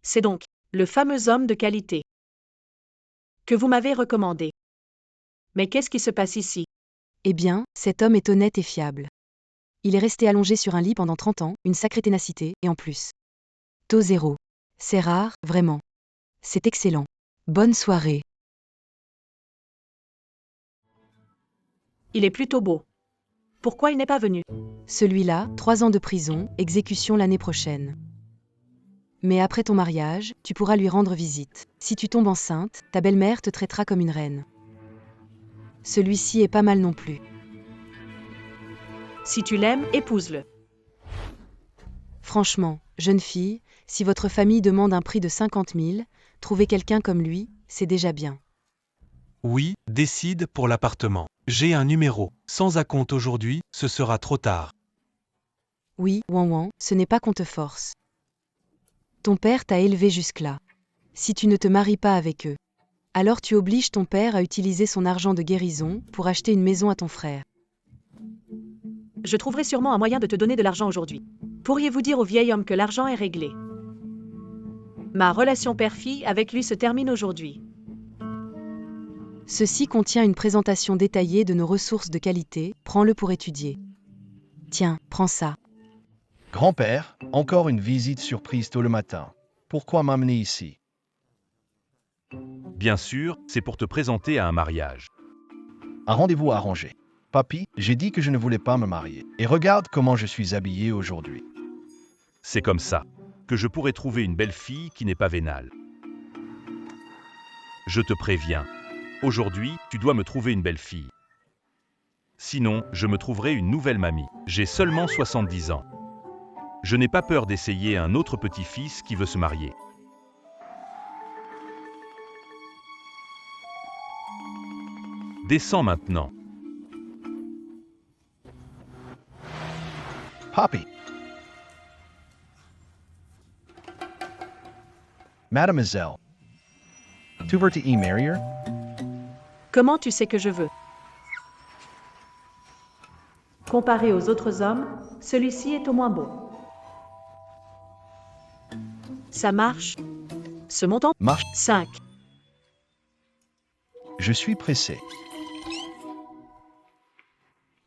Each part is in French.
C'est donc le fameux homme de qualité que vous m'avez recommandé. Mais qu'est-ce qui se passe ici? Eh bien, cet homme est honnête et fiable. Il est resté allongé sur un lit pendant 30 ans, une sacrée ténacité, et en plus. Taux zéro. C'est rare, vraiment. C'est excellent. Bonne soirée. Il est plutôt beau. Pourquoi il n'est pas venu? Celui-là, 3 ans de prison, exécution l'année prochaine. Mais après ton mariage, tu pourras lui rendre visite. Si tu tombes enceinte, ta belle-mère te traitera comme une reine. Celui-ci est pas mal non plus. Si tu l'aimes, épouse-le. Franchement, jeune fille, si votre famille demande un prix de 50 000, trouver quelqu'un comme lui, c'est déjà bien. Oui, décide pour l'appartement. J'ai un numéro. Sans acompte aujourd'hui, ce sera trop tard. Oui, ouan, ce n'est pas qu'on te force. Ton père t'a élevé jusque-là. Si tu ne te maries pas avec eux, alors tu obliges ton père à utiliser son argent de guérison pour acheter une maison à ton frère. Je trouverai sûrement un moyen de te donner de l'argent aujourd'hui. Pourriez-vous dire au vieil homme que l'argent est réglé? Ma relation père-fille avec lui se termine aujourd'hui. Ceci contient une présentation détaillée de nos ressources de qualité, prends-le pour étudier. Tiens, prends ça. Grand-père, encore une visite surprise tôt le matin. Pourquoi m'amener ici? Bien sûr, c'est pour te présenter à un mariage. Un rendez-vous arrangé. Papy, j'ai dit que je ne voulais pas me marier. Et regarde comment je suis habillé aujourd'hui. C'est comme ça que je pourrais trouver une belle fille qui n'est pas vénale. Je te préviens. Aujourd'hui, tu dois me trouver une belle fille. Sinon, je me trouverai une nouvelle mamie. J'ai seulement 70 ans. Je n'ai pas peur d'essayer un autre petit-fils qui veut se marier. Descends maintenant. Papi. Mademoiselle. Tu veux te y marier? Comment tu sais que je veux? Comparé aux autres hommes, celui-ci est au moins beau. Ça marche. Ce montant? Marche. 5. Je suis pressé.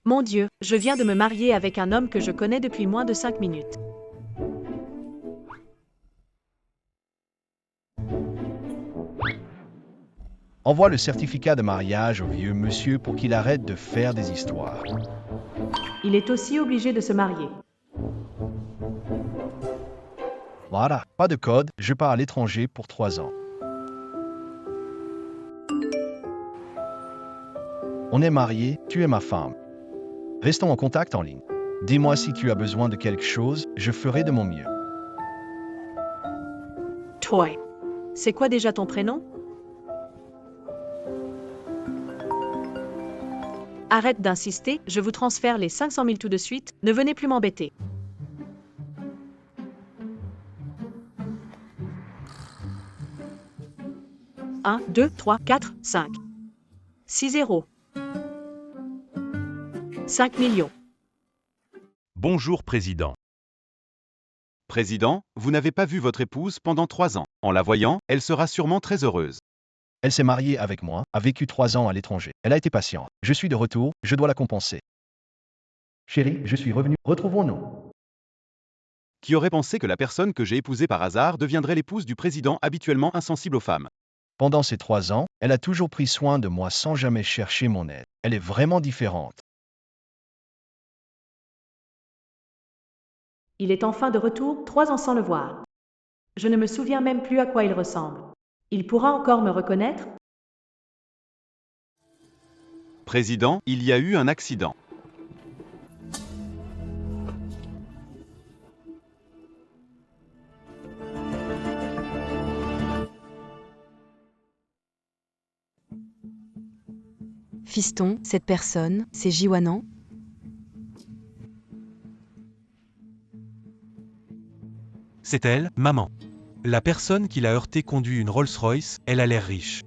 Mon Dieu, je viens de me marier avec un homme que je connais depuis moins de 5 minutes. Envoie le certificat de mariage au vieux monsieur pour qu'il arrête de faire des histoires. Il est aussi obligé de se marier. Voilà, pas de code, je pars à l'étranger pour 3 ans. On est mariés, tu es ma femme. Restons en contact en ligne. Dis-moi si tu as besoin de quelque chose, je ferai de mon mieux. Toy. C'est quoi déjà ton prénom? Arrête d'insister, je vous transfère les 500 000 tout de suite, ne venez plus m'embêter. Un, 2, 3, 4, 5. 6 zéros. 5 millions. Bonjour, président. Président, vous n'avez pas vu votre épouse pendant 3 ans. En la voyant, elle sera sûrement très heureuse. Elle s'est mariée avec moi, a vécu 3 ans à l'étranger. Elle a été patiente. Je suis de retour, je dois la compenser. Chérie, je suis revenu. Retrouvons-nous. Qui aurait pensé que la personne que j'ai épousée par hasard deviendrait l'épouse du président habituellement insensible aux femmes? Pendant ces 3 ans, elle a toujours pris soin de moi sans jamais chercher mon aide. Elle est vraiment différente. Il est enfin de retour, 3 ans sans le voir. Je ne me souviens même plus à quoi il ressemble. Il pourra encore me reconnaître? Président, il y a eu un accident. Fiston, cette personne, c'est Jiwanan? C'est elle, maman. La personne qui l'a heurté conduit une Rolls-Royce, elle a l'air riche.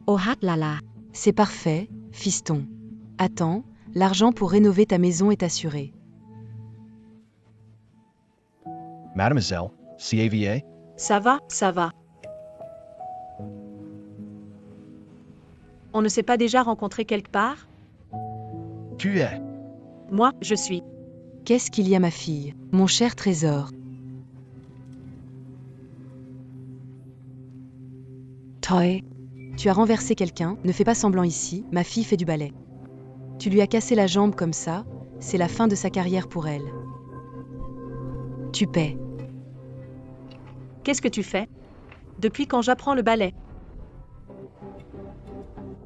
Oh là là. C'est parfait, fiston. Attends, l'argent pour rénover ta maison est assuré. Mademoiselle, CAVA, Ça va, ça va. On ne s'est pas déjà rencontré quelque part? Tu es. Moi, je suis. Qu'est-ce qu'il y a, ma fille? Mon cher trésor. Toi. Tu as renversé quelqu'un, ne fais pas semblant ici, ma fille fait du ballet. Tu lui as cassé la jambe comme ça, c'est la fin de sa carrière pour elle. Tu paies. Qu'est-ce que tu fais? Depuis quand j'apprends le ballet?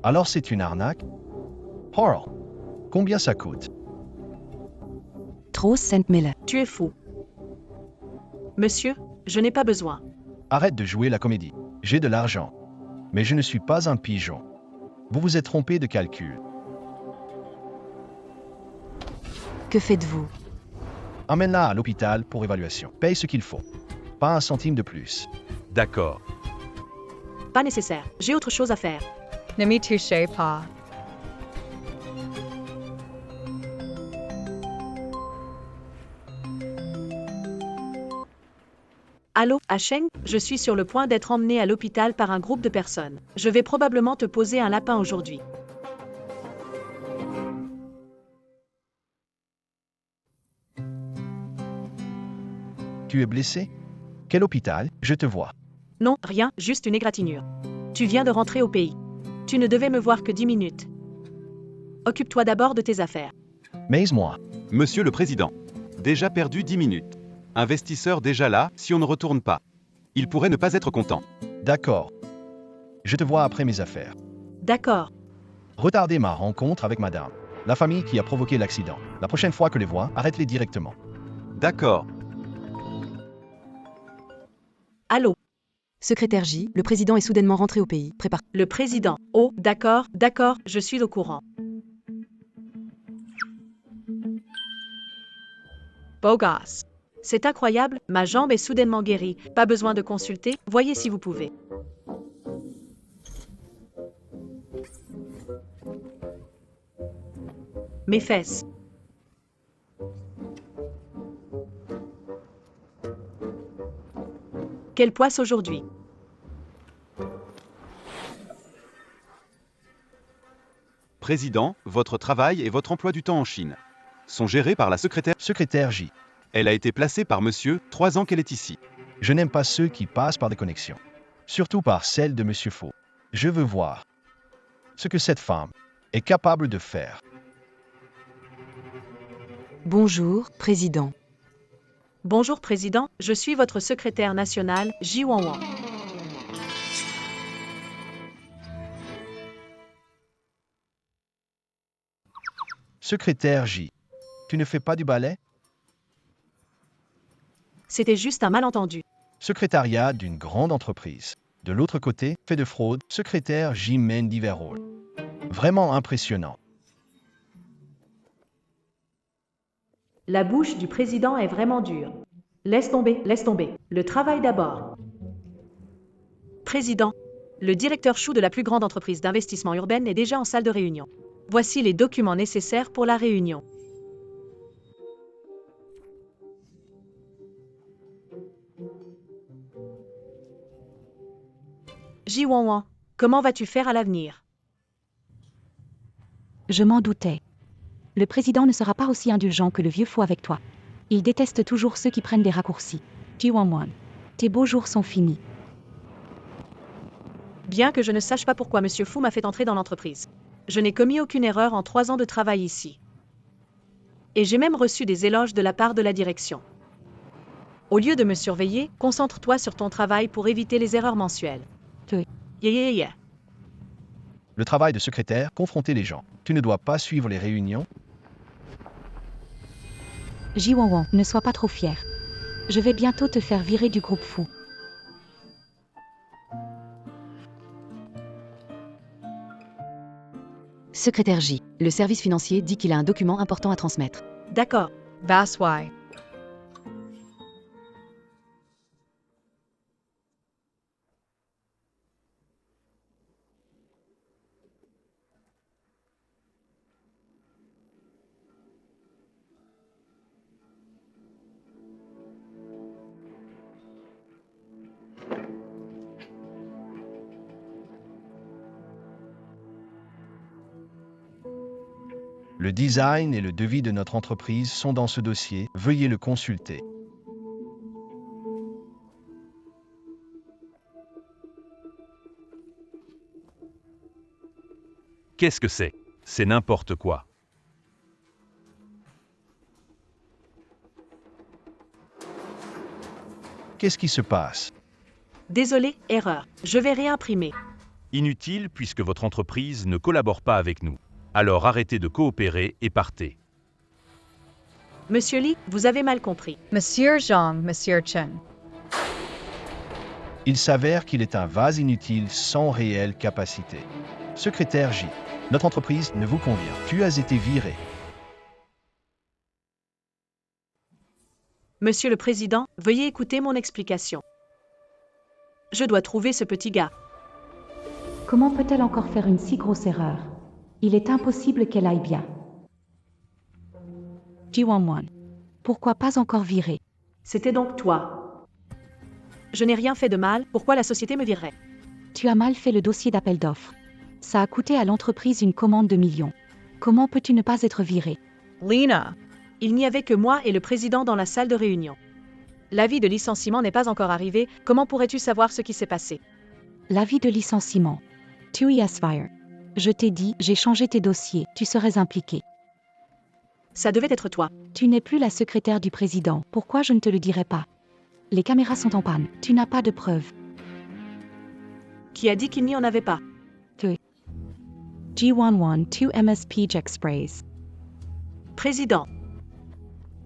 Alors c'est une arnaque? Harl, combien ça coûte? Trop Saint-Mille. Tu es fou. Monsieur, je n'ai pas besoin. Arrête de jouer la comédie. J'ai de l'argent. Mais je ne suis pas un pigeon. Vous vous êtes trompé de calcul. Que faites-vous? Emmène-la à l'hôpital pour évaluation. Paye ce qu'il faut. Pas un centime de plus. D'accord. Pas nécessaire. J'ai autre chose à faire. Ne m'y touchez pas. Allô, Asheng, je suis sur le point d'être emmené à l'hôpital par un groupe de personnes. Je vais probablement te poser un lapin aujourd'hui. Tu es blessé? Quel hôpital? Je te vois. Non, rien, juste une égratignure. Tu viens de rentrer au pays. Tu ne devais me voir que 10 minutes. Occupe-toi d'abord de tes affaires. Mais-moi. Monsieur le Président, déjà perdu 10 minutes. Investisseur déjà là, si on ne retourne pas. Il pourrait ne pas être content. D'accord. Je te vois après mes affaires. D'accord. Retardez ma rencontre avec madame. La famille qui a provoqué l'accident. La prochaine fois que les vois, arrête-les directement. D'accord. Allô, Secrétaire J, le président est soudainement rentré au pays. Prépare. le président. Oh, d'accord, d'accord, je suis au courant. Beau gosse. C'est incroyable, ma jambe est soudainement guérie. Pas besoin de consulter, voyez si vous pouvez. Mes fesses. Quelle poisse aujourd'hui. Président, votre travail et votre emploi du temps en Chine sont gérés par la secrétaire. Secrétaire J. Elle a été placée par monsieur, 3 ans qu'elle est ici. Je n'aime pas ceux qui passent par des connexions. Surtout par celle de Monsieur Faux. Je veux voir ce que cette femme est capable de faire. Bonjour, président. Bonjour Président, je suis votre secrétaire national, Ji Wanwan. Secrétaire J. Tu ne fais pas du ballet? C'était juste un malentendu. Secrétariat d'une grande entreprise. De l'autre côté, fait de fraude, secrétaire J. Mendy Verrol. Vraiment impressionnant. La bouche du président est vraiment dure. Laisse tomber, laisse tomber. Le travail d'abord. Président, le directeur chou de la plus grande entreprise d'investissement urbaine est déjà en salle de réunion. Voici les documents nécessaires pour la réunion. Ji Wanwan, comment vas-tu faire à l'avenir? Je m'en doutais. Le président ne sera pas aussi indulgent que le vieux fou avec toi. Il déteste toujours ceux qui prennent des raccourcis. Ji Wanwan, tes beaux jours sont finis. Bien que je ne sache pas pourquoi Monsieur Fu m'a fait entrer dans l'entreprise. Je n'ai commis aucune erreur en 3 ans de travail ici. Et j'ai même reçu des éloges de la part de la direction. Au lieu de me surveiller, concentre-toi sur ton travail pour éviter les erreurs mensuelles. Oui. Yeah. Le travail de secrétaire, confronter les gens. Tu ne dois pas suivre les réunions. Ji Wanwan, ne sois pas trop fier. Je vais bientôt te faire virer du groupe fou. Secrétaire J, le service financier dit qu'il a un document important à transmettre. D'accord. Vaswai. Le design et le devis de notre entreprise sont dans ce dossier, veuillez le consulter. Qu'est-ce que c'est? C'est n'importe quoi. Qu'est-ce qui se passe? Désolé, erreur. Je vais réimprimer. Inutile puisque votre entreprise ne collabore pas avec nous. Alors arrêtez de coopérer et partez. Monsieur Lee, vous avez mal compris. Monsieur Zhang, Monsieur Chen. Il s'avère qu'il est un vase inutile sans réelle capacité. Secrétaire J, notre entreprise ne vous convient. Tu as été viré. Monsieur le Président, veuillez écouter mon explication. Je dois trouver ce petit gars. Comment peut-elle encore faire une si grosse erreur? Il est impossible qu'elle aille bien. Ji-Won-Won. Pourquoi pas encore viré? C'était donc toi. Je n'ai rien fait de mal, pourquoi la société me virerait? Tu as mal fait le dossier d'appel d'offres. Ça a coûté à l'entreprise une commande de millions. Comment peux-tu ne pas être viré? Lena. Il n'y avait que moi et le président dans la salle de réunion. L'avis de licenciement n'est pas encore arrivé, comment pourrais-tu savoir ce qui s'est passé? L'avis de licenciement. Tu y aspires. Je t'ai dit, j'ai changé tes dossiers, tu serais impliqué. Ça devait être toi. Tu n'es plus la secrétaire du président, pourquoi je ne te le dirais pas? Les caméras sont en panne, tu n'as pas de preuves. Qui a dit qu'il n'y en avait pas? Ji-Won-Won 2 MSP Jexpraise. Président.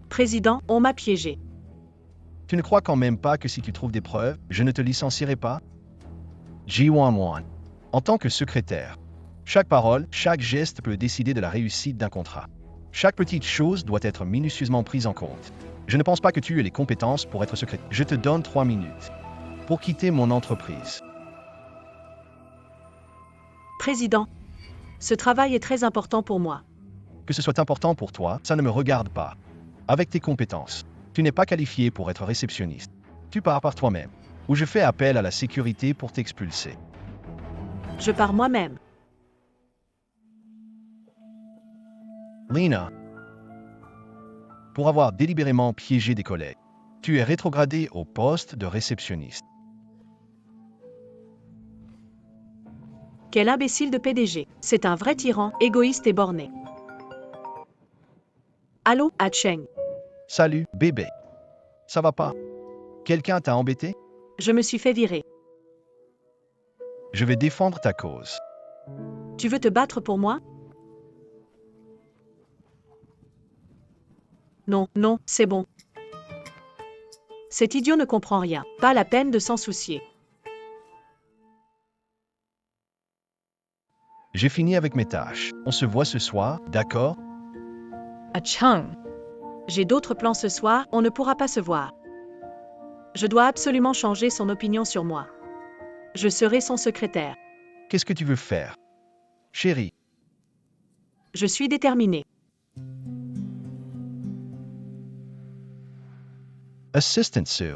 Président, on m'a piégé. Tu ne crois quand même pas que si tu trouves des preuves, je ne te licencierai pas? Ji-Won-Won. En tant que secrétaire, chaque parole, chaque geste peut décider de la réussite d'un contrat. Chaque petite chose doit être minutieusement prise en compte. Je ne pense pas que tu aies les compétences pour être secrétaire. Je te donne 3 minutes pour quitter mon entreprise. Président. Ce travail est très important pour moi. Que ce soit important pour toi, ça ne me regarde pas. Avec tes compétences, tu n'es pas qualifié pour être réceptionniste. Tu pars par toi-même, ou je fais appel à la sécurité pour t'expulser. Je pars moi-même. Lena, pour avoir délibérément piégé des collègues, tu es rétrogradé au poste de réceptionniste. Quel imbécile de PDG. C'est un vrai tyran, égoïste et borné. Allô, Ah-Cheng. Salut, bébé. Ça va pas? Quelqu'un t'a embêté? Je me suis fait virer. Je vais défendre ta cause. Tu veux te battre pour moi? Non, non, c'est bon. Cet idiot ne comprend rien. Pas la peine de s'en soucier. J'ai fini avec mes tâches. On se voit ce soir, d'accord? Achung. J'ai d'autres plans ce soir, on ne pourra pas se voir. Je dois absolument changer son opinion sur moi. Je serai son secrétaire. Qu'est-ce que tu veux faire? Chérie, Je suis déterminée. Assistant Sue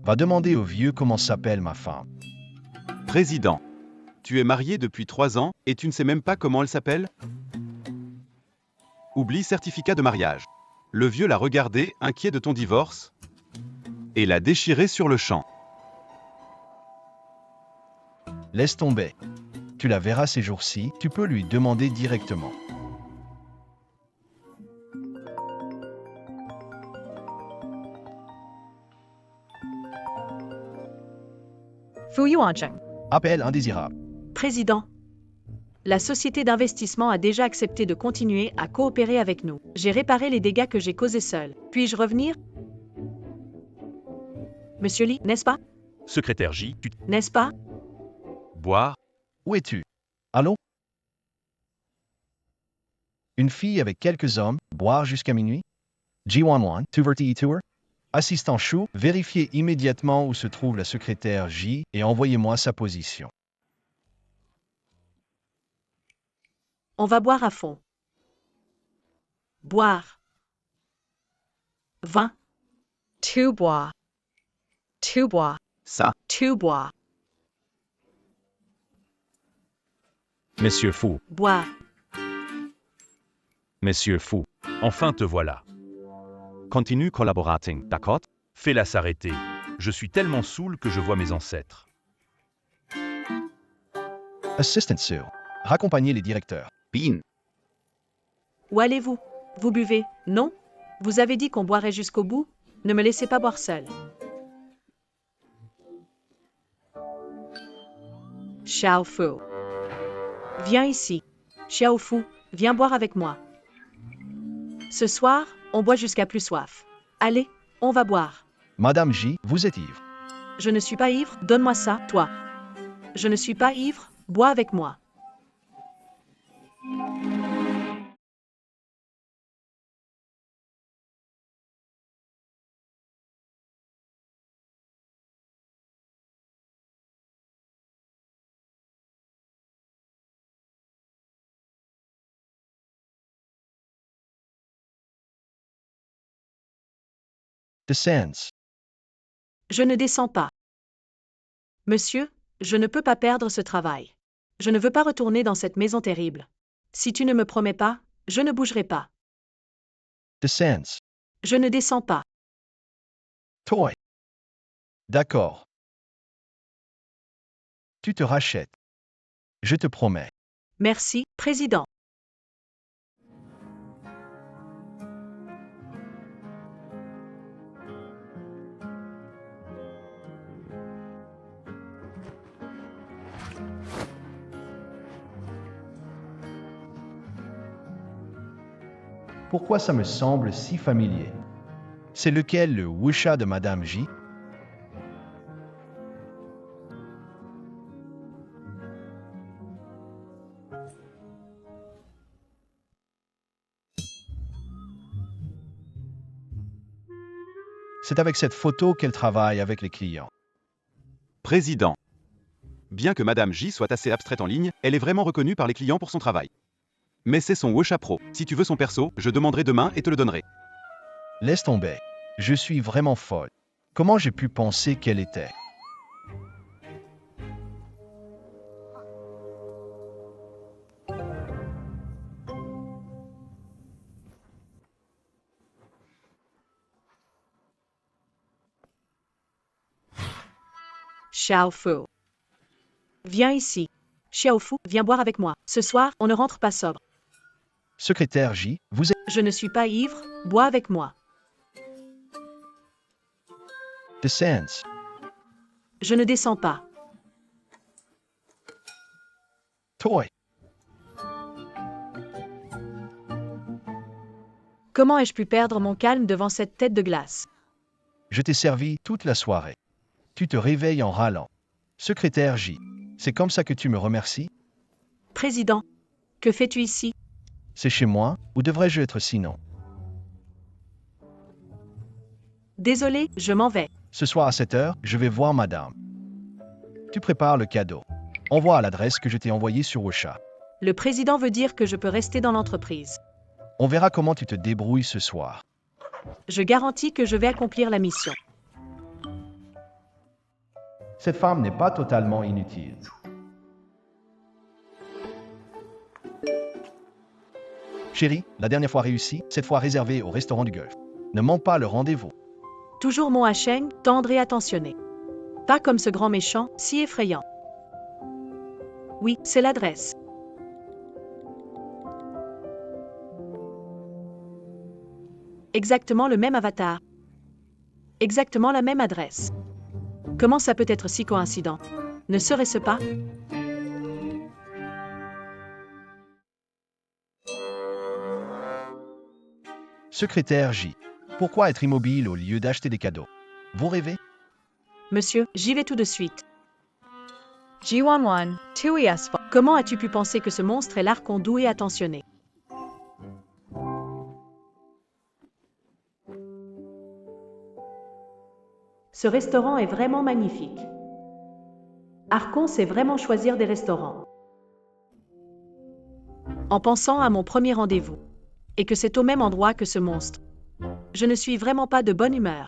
va demander au vieux comment s'appelle ma femme. Président. Tu es marié depuis 3 ans et tu ne sais même pas comment elle s'appelle? Oublie certificat de mariage. Le vieux l'a regardé, inquiet de ton divorce, et l'a déchiré sur le champ. Laisse tomber. Tu la verras ces jours-ci, tu peux lui demander directement. Fu Yuancheng. Appel indésirable. Président. La société d'investissement a déjà accepté de continuer à coopérer avec nous. J'ai réparé les dégâts que j'ai causés seul. Puis-je revenir? Monsieur Lee, n'est-ce pas? Secrétaire J, tu N'est-ce pas? boire? Où es-tu? Allô? Une fille avec quelques hommes, boire jusqu'à minuit? Ji-Won-Won, Tuverti Tour? Assistant Chou, vérifiez immédiatement où se trouve la secrétaire J et envoyez-moi sa position. On va boire à fond. Boire. 20. Tu bois. Tu bois. Ça, Tu bois. Monsieur Fu. Boire. Monsieur Fu, enfin te voilà. Continue collaborating, d'accord? Fais-la s'arrêter. Je suis tellement saoul que je vois mes ancêtres. Assistant Sue. Raccompagner les directeurs. Bean. Où allez-vous? Vous buvez, non? Vous avez dit qu'on boirait jusqu'au bout? Ne me laissez pas boire seul. Xiao Fu. Viens ici. Xiao Fu, viens boire avec moi. Ce soir, on boit jusqu'à plus soif. Allez, on va boire. Madame J, vous êtes ivre. Je ne suis pas ivre, donne-moi ça, toi. Je ne suis pas ivre, bois avec moi. Descends. Je ne descends pas. Monsieur, je ne peux pas perdre ce travail. Je ne veux pas retourner dans cette maison terrible. Si tu ne me promets pas, je ne bougerai pas. Descends. Je ne descends pas. Toy. D'accord. Tu te rachètes. Je te promets. Merci, Président. Pourquoi ça me semble si familier? C'est lequel le wuxia de Madame J? C'est avec cette photo qu'elle travaille avec les clients. Président. Bien que Madame J soit assez abstraite en ligne, elle est vraiment reconnue par les clients pour son travail. Mais c'est son Wuxia Pro. Si tu veux son perso, je demanderai demain et te le donnerai. Laisse tomber. Je suis vraiment folle. Comment j'ai pu penser qu'elle était? Xiao Fu. Viens ici. Xiao Fu, viens boire avec moi. Ce soir, on ne rentre pas sobre. Secrétaire J, vous êtes... Je ne suis pas ivre, bois avec moi. Descends. Je ne descends pas. Toy. Comment ai-je pu perdre mon calme devant cette tête de glace? Je t'ai servi toute la soirée. Tu te réveilles en râlant. Secrétaire J, c'est comme ça que tu me remercies? Président, que fais-tu ici? C'est chez moi, ou devrais-je être sinon? Désolé, je m'en vais. Ce soir à 7 heures, je vais voir madame. Tu prépares le cadeau. Envoie à l'adresse que je t'ai envoyée sur Ocha. Le président veut dire que je peux rester dans l'entreprise. On verra comment tu te débrouilles ce soir. Je garantis que je vais accomplir la mission. Cette femme n'est pas totalement inutile. Chérie, la dernière fois réussie, cette fois réservée au restaurant du Golfe. Ne manque pas le rendez-vous. Toujours mon Hacheng, tendre et attentionné. Pas comme ce grand méchant, si effrayant. Oui, c'est l'adresse. Exactement le même avatar. Exactement la même adresse. Comment ça peut être si coïncident? Ne serait-ce pas? Secrétaire J. Pourquoi être immobile au lieu d'acheter des cadeaux? Vous rêvez? Monsieur, j'y vais tout de suite. G11, 2ES. Comment as-tu pu penser que ce monstre est l'archon doux et attentionné? Ce restaurant est vraiment magnifique. Archon sait vraiment choisir des restaurants. En pensant à mon premier rendez-vous, et que c'est au même endroit que ce monstre, je ne suis vraiment pas de bonne humeur.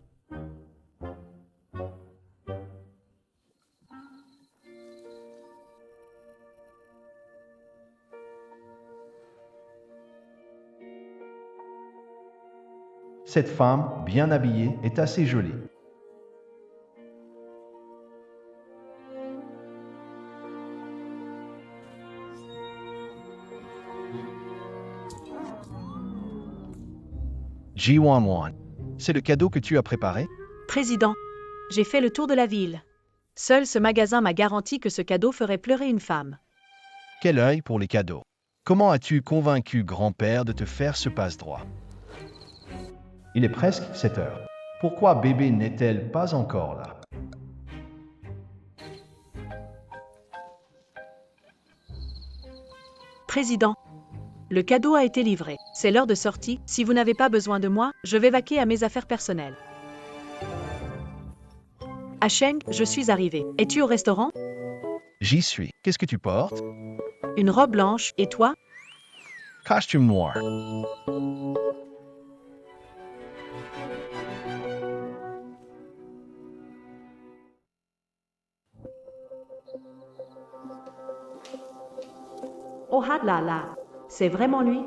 Cette femme, bien habillée, est assez jolie. Ji-Wan-Wan, c'est le cadeau que tu as préparé? Président, j'ai fait le tour de la ville. Seul ce magasin m'a garanti que ce cadeau ferait pleurer une femme. Quel œil pour les cadeaux. Comment as-tu convaincu grand-père de te faire ce passe-droit? Il est presque 7 heures. Pourquoi bébé n'est-elle pas encore là? Président, le cadeau a été livré. C'est l'heure de sortie. Si vous n'avez pas besoin de moi, je vais vaquer à mes affaires personnelles. À Sheng, je suis arrivé. Es-tu au restaurant? J'y suis. Qu'est-ce que tu portes? Une robe blanche. Et toi? Costume noir. Oh ah là là, c'est vraiment lui?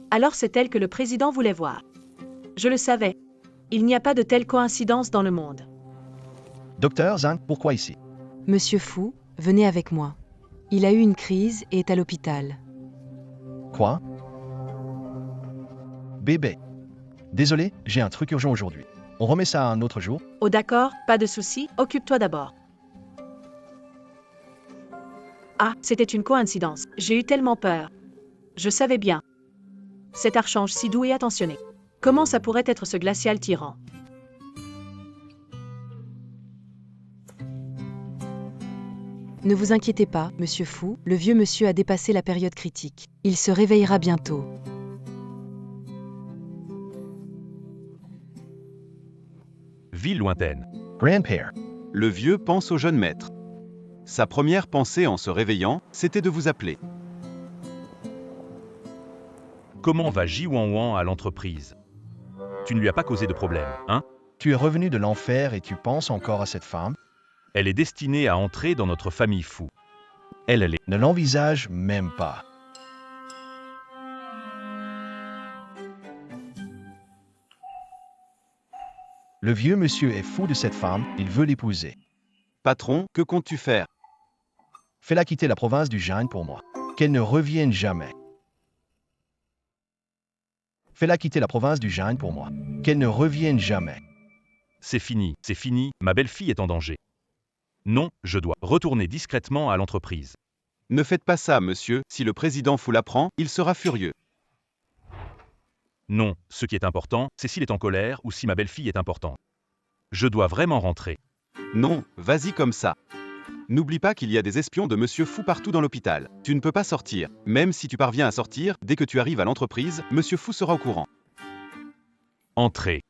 Alors c'est elle que le président voulait voir. Je le savais. Il n'y a pas de telle coïncidence dans le monde. Docteur Zhang, pourquoi ici? Monsieur Fu, venez avec moi. Il a eu une crise et est à l'hôpital. Quoi? Bébé. Désolé, j'ai un truc urgent aujourd'hui. On remet ça un autre jour? Oh d'accord, pas de souci, occupe-toi d'abord. Ah, c'était une coïncidence. J'ai eu tellement peur. Je savais bien. Cet archange si doux et attentionné. Comment ça pourrait être ce glacial tyran? Ne vous inquiétez pas, monsieur Fu, le vieux monsieur a dépassé la période critique. Il se réveillera bientôt. Ville lointaine. Grand-père. Le vieux pense au jeune maître. Sa première pensée en se réveillant, c'était de vous appeler. Comment va Ji-Wan-Wan à l'entreprise? Tu ne lui as pas causé de problème, hein? Tu es revenu de l'enfer et tu penses encore à cette femme? Elle est destinée à entrer dans notre famille Fu. Elle est... Ne l'envisage même pas. Le vieux monsieur est fou de cette femme, il veut l'épouser. Patron, que comptes-tu faire? Fais-la quitter la province du Jin pour moi. Qu'elle ne revienne jamais. Fais-la quitter la province du Jin pour moi. Qu'elle ne revienne jamais. C'est fini, ma belle-fille est en danger. Non, je dois retourner discrètement à l'entreprise. Ne faites pas ça, monsieur, si le président Fu l'apprend, il sera furieux. Non, ce qui est important, c'est s'il est en colère ou si ma belle-fille est importante. Je dois vraiment rentrer. Non, vas-y comme ça. N'oublie pas qu'il y a des espions de monsieur Fu partout dans l'hôpital. Tu ne peux pas sortir. Même si tu parviens à sortir, dès que tu arrives à l'entreprise, monsieur Fu sera au courant. Entrez.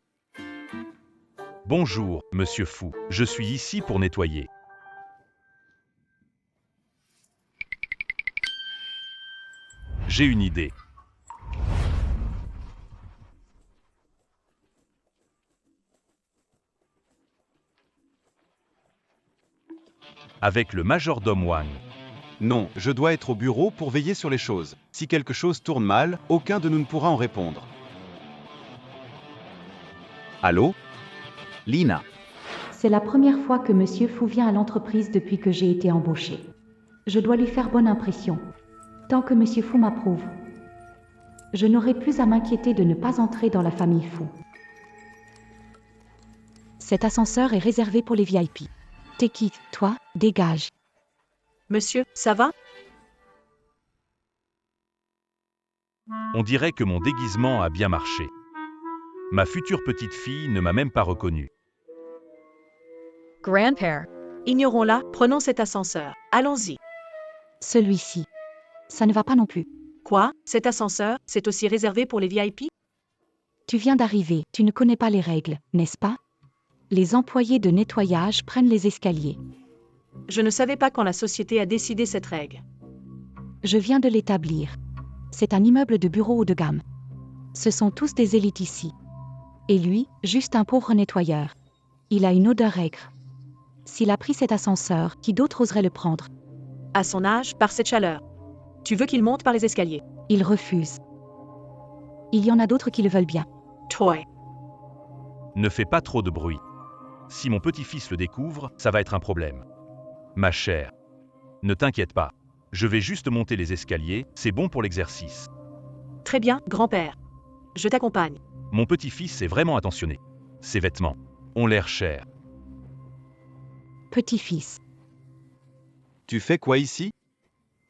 Bonjour, monsieur Fu. Je suis ici pour nettoyer. J'ai une idée. Avec le majordome Wang. Non, je dois être au bureau pour veiller sur les choses. Si quelque chose tourne mal, aucun de nous ne pourra en répondre. Allô? Lina. C'est la première fois que Monsieur Fu vient à l'entreprise depuis que j'ai été embauchée. Je dois lui faire bonne impression. Tant que Monsieur Fu m'approuve, je n'aurai plus à m'inquiéter de ne pas entrer dans la famille Fu. Cet ascenseur est réservé pour les VIP. T'es qui, toi? Dégage. Monsieur, ça va? On dirait que mon déguisement a bien marché. Ma future petite fille ne m'a même pas reconnu. Grandpère. Ignorons-la, prenons cet ascenseur. Allons-y. Celui-ci. Ça ne va pas non plus. Quoi? Cet ascenseur, c'est aussi réservé pour les VIP? Tu viens d'arriver, tu ne connais pas les règles, n'est-ce pas? Les employés de nettoyage prennent les escaliers. Je ne savais pas quand la société a décidé cette règle. Je viens de l'établir. C'est un immeuble de bureau haut de gamme. Ce sont tous des élites ici. Et lui, juste un pauvre nettoyeur. Il a une odeur aigre. S'il a pris cet ascenseur, qui d'autre oserait le prendre? À son âge, par cette chaleur. Tu veux qu'il monte par les escaliers? Il refuse. Il y en a d'autres qui le veulent bien. Toy. Ne fais pas trop de bruit. Si mon petit-fils le découvre, ça va être un problème. Ma chère, ne t'inquiète pas. Je vais juste monter les escaliers, c'est bon pour l'exercice. Très bien, grand-père. Je t'accompagne. Mon petit-fils est vraiment attentionné. Ses vêtements ont l'air chers. Petit-fils. Tu fais quoi ici?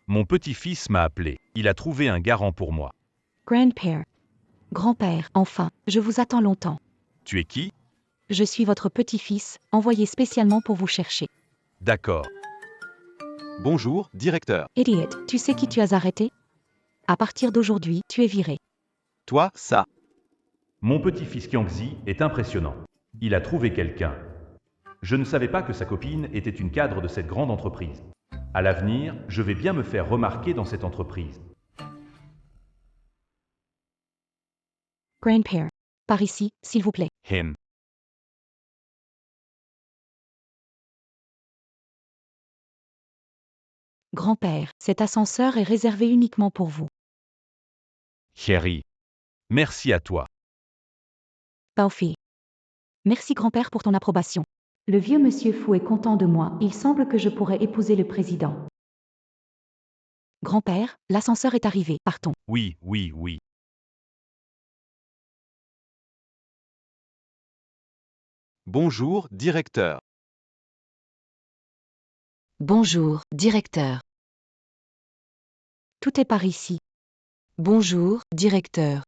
Mon petit-fils m'a appelé. Il a trouvé un garant pour moi. Grandpère. Grand-père, enfin, je vous attends longtemps. Tu es qui? Je suis votre petit-fils, envoyé spécialement pour vous chercher. D'accord. Bonjour, directeur. Idiot, tu sais qui tu as arrêté? À partir d'aujourd'hui, tu es viré. Toi, ça. Mon petit-fils Kiangzi est impressionnant. Il a trouvé quelqu'un. Je ne savais pas que sa copine était une cadre de cette grande entreprise. À l'avenir, je vais bien me faire remarquer dans cette entreprise. Grandpère. Par ici, s'il vous plaît. Him. Grand-père, cet ascenseur est réservé uniquement pour vous. Chérie. Merci à toi. Baofi. Merci grand-père pour ton approbation. Le vieux monsieur Fou est content de moi, il semble que je pourrais épouser le président. Grand-père, l'ascenseur est arrivé, partons. Oui, oui, oui. Bonjour, directeur. Bonjour, directeur. Tout est par ici. Bonjour, directeur.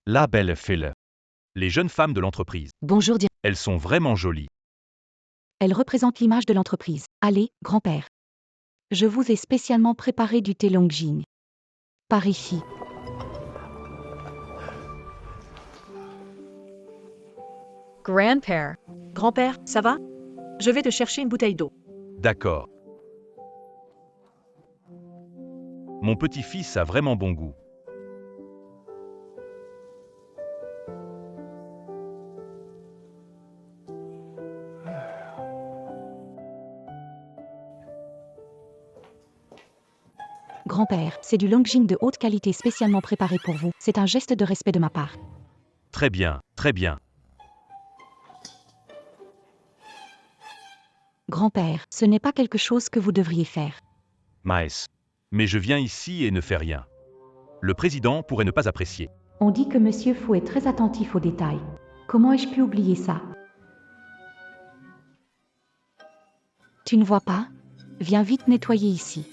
La belle fille. Les jeunes femmes de l'entreprise. Bonjour, Elles sont vraiment jolies. Elle représente l'image de l'entreprise. Allez, grand-père. Je vous ai spécialement préparé du thé Longjing. Par ici. Grandpère. Grand-père, ça va? Je vais te chercher une bouteille d'eau. D'accord. Mon petit-fils a vraiment bon goût. Grand-père, c'est du Longjing de haute qualité spécialement préparé pour vous. C'est un geste de respect de ma part. Très bien, très bien. Grand-père, ce n'est pas quelque chose que vous devriez faire. Maes. Mais je viens ici et ne fais rien. Le président pourrait ne pas apprécier. On dit que monsieur Fou est très attentif aux détails. Comment ai-je pu oublier ça? Tu ne vois pas? Viens vite nettoyer ici.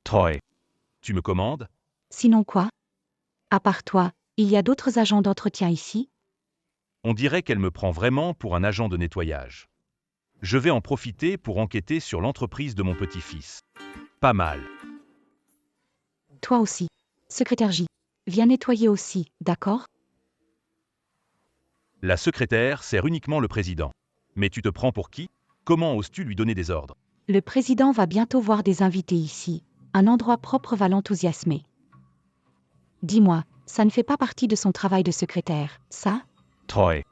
Troy. Tu me commandes? Sinon quoi? À part toi, il y a d'autres agents d'entretien ici? On dirait qu'elle me prend vraiment pour un agent de nettoyage. Je vais en profiter pour enquêter sur l'entreprise de mon petit-fils. Pas mal. Toi aussi. Secrétaire J. Viens nettoyer aussi, d'accord? La secrétaire sert uniquement le président. Mais tu te prends pour qui? Comment oses-tu lui donner des ordres? Le président va bientôt voir des invités ici. Un endroit propre va l'enthousiasmer. Dis-moi, ça ne fait pas partie de son travail de secrétaire, ça? Troy.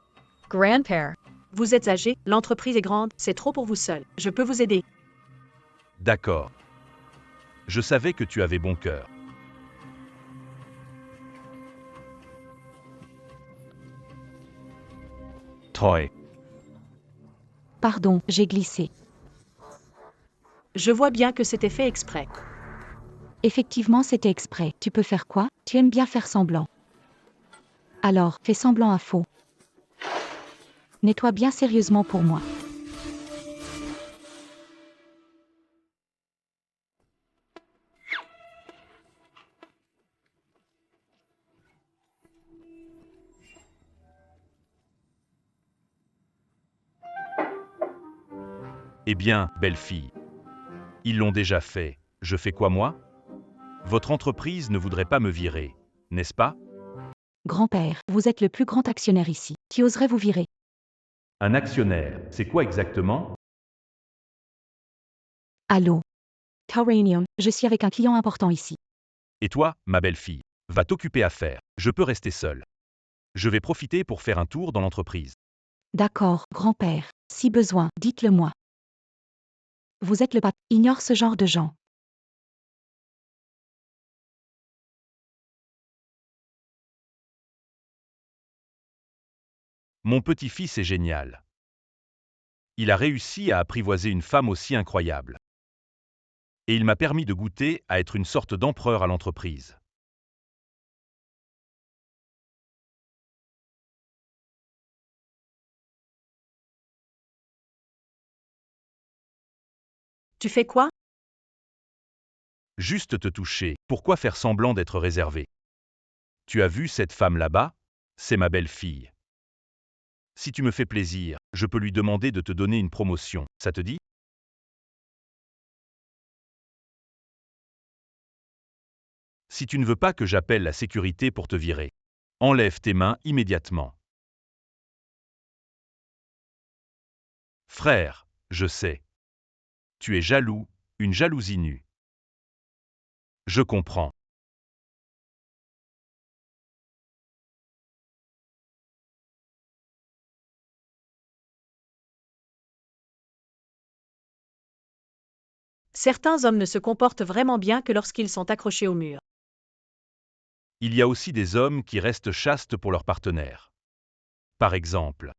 Grandpère. Vous êtes âgé, l'entreprise est grande, c'est trop pour vous seul. Je peux vous aider. D'accord. Je savais que tu avais bon cœur. Troy. Pardon, j'ai glissé. Je vois bien que c'était fait exprès. Effectivement, c'était exprès. Tu peux faire quoi? Tu aimes bien faire semblant. Alors, fais semblant à faux. Nettoie bien sérieusement pour moi. Eh bien, belle fille. Ils l'ont déjà fait. Je fais quoi moi? Votre entreprise ne voudrait pas me virer, n'est-ce pas? Grand-père, vous êtes le plus grand actionnaire ici. Qui oserait vous virer? Un actionnaire, c'est quoi exactement? Allô? Tauranium, je suis avec un client important ici. Et toi, ma belle fille, Va t'occuper à faire. Je peux rester seul. Je vais profiter pour faire un tour dans l'entreprise. D'accord, grand-père. Si besoin, dites-le moi. Vous êtes le patron. Ignore ce genre de gens. Mon petit-fils est génial. Il a réussi à apprivoiser une femme aussi incroyable. Et il m'a permis de goûter à être une sorte d'empereur à l'entreprise. Tu fais quoi? Juste te toucher, pourquoi faire semblant d'être réservé? Tu as vu cette femme là-bas? C'est ma belle-fille. Si tu me fais plaisir, je peux lui demander de te donner une promotion, ça te dit? Si tu ne veux pas que j'appelle la sécurité pour te virer, enlève tes mains immédiatement. Frère, je sais. Tu es jaloux, une jalousie nue. Je comprends. Certains hommes ne se comportent vraiment bien que lorsqu'ils sont accrochés au mur. Il y a aussi des hommes qui restent chastes pour leur partenaire. Par exemple,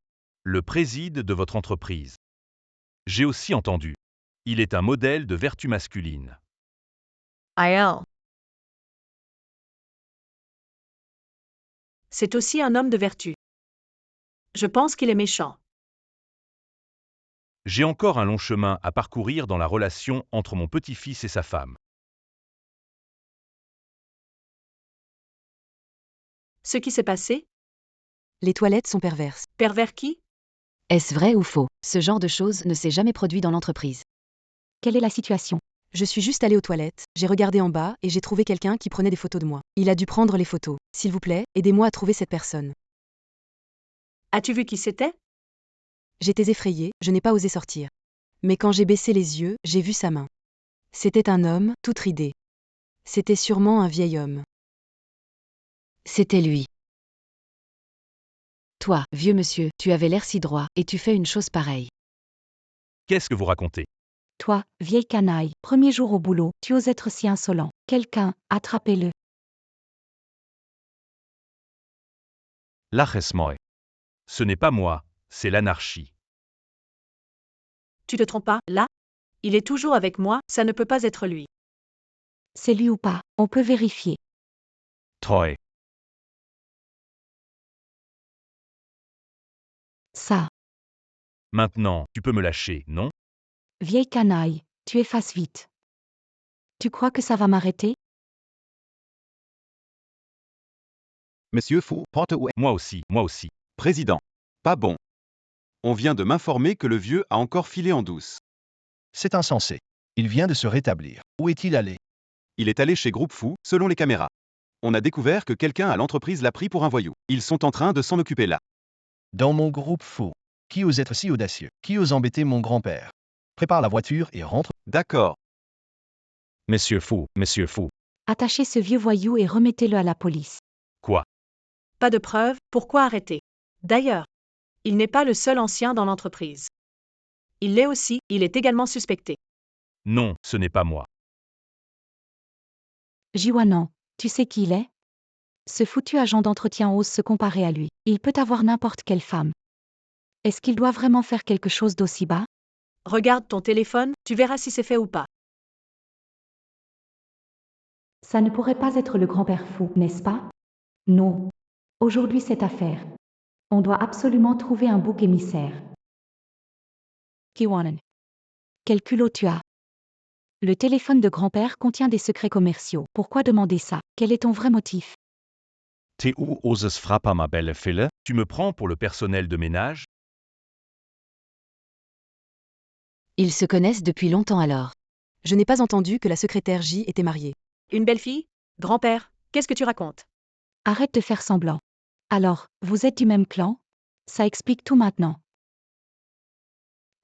le préside de votre entreprise. J'ai aussi entendu. Il est un modèle de vertu masculine. IL. C'est aussi un homme de vertu. Je pense qu'il est méchant. J'ai encore un long chemin à parcourir dans la relation entre mon petit-fils et sa femme. Ce qui s'est passé? Les toilettes sont perverses. Pervers qui? Est-ce vrai ou faux? Ce genre de choses ne s'est jamais produit dans l'entreprise. Quelle est la situation? Je suis juste allée aux toilettes, j'ai regardé en bas et j'ai trouvé quelqu'un qui prenait des photos de moi. Il a dû prendre les photos. S'il vous plaît, aidez-moi à trouver cette personne. As-tu vu qui c'était? J'étais effrayée, je n'ai pas osé sortir. Mais quand j'ai baissé les yeux, j'ai vu sa main. C'était un homme, tout ridé. C'était sûrement un vieil homme. C'était lui. Toi, vieux monsieur, tu avais l'air si droit, et tu fais une chose pareille. Qu'est-ce que vous racontez? Toi, vieille canaille, premier jour au boulot, tu oses être si insolent. Quelqu'un, attrapez-le. Laches-moi. Ce n'est pas moi, c'est l'anarchie. Tu te trompes pas, là? Il est toujours avec moi, ça ne peut pas être lui. C'est lui ou pas, on peut vérifier. Toi. Ça, Maintenant, tu peux me lâcher, non? vieille canaille, tu effaces vite. Tu crois que ça va m'arrêter? Monsieur Fu, porte où est Moi aussi. Président. Pas bon. On vient de m'informer que le vieux a encore filé en douce. C'est insensé. Il vient de se rétablir. Où est-il allé? Il est allé chez Groupe Fou, selon les caméras. On a découvert que quelqu'un à l'entreprise l'a pris pour un voyou. Ils sont en train de s'en occuper là. Dans mon groupe faux. Qui ose être si audacieux? Qui ose embêter mon grand-père? Prépare la voiture et rentre. D'accord. Monsieur Fou. Attachez ce vieux voyou et remettez-le à la police. Quoi? Pas de preuves, pourquoi arrêter? D'ailleurs, il n'est pas le seul ancien dans l'entreprise. Il l'est aussi, il est également suspecté. Non, ce n'est pas moi. Jiwanan, tu sais qui il est? Ce foutu agent d'entretien ose se comparer à lui. Il peut avoir n'importe quelle femme. Est-ce qu'il doit vraiment faire quelque chose d'aussi bas? Regarde ton téléphone, tu verras si c'est fait ou pas. Ça ne pourrait pas être le grand-père fou, n'est-ce pas? Non. Aujourd'hui, cette affaire. On doit absolument trouver un bouc émissaire. Kiwanan. Quel culot tu as? Le téléphone de grand-père contient des secrets commerciaux. Pourquoi demander ça? Quel est ton vrai motif? Tu oses frapper ma belle fille? Tu me prends pour le personnel de ménage? Ils se connaissent depuis longtemps alors. Je n'ai pas entendu que la secrétaire J était mariée. Une belle fille? Grand-père, qu'est-ce que tu racontes? Arrête de faire semblant. Alors, vous êtes du même clan? Ça explique tout maintenant.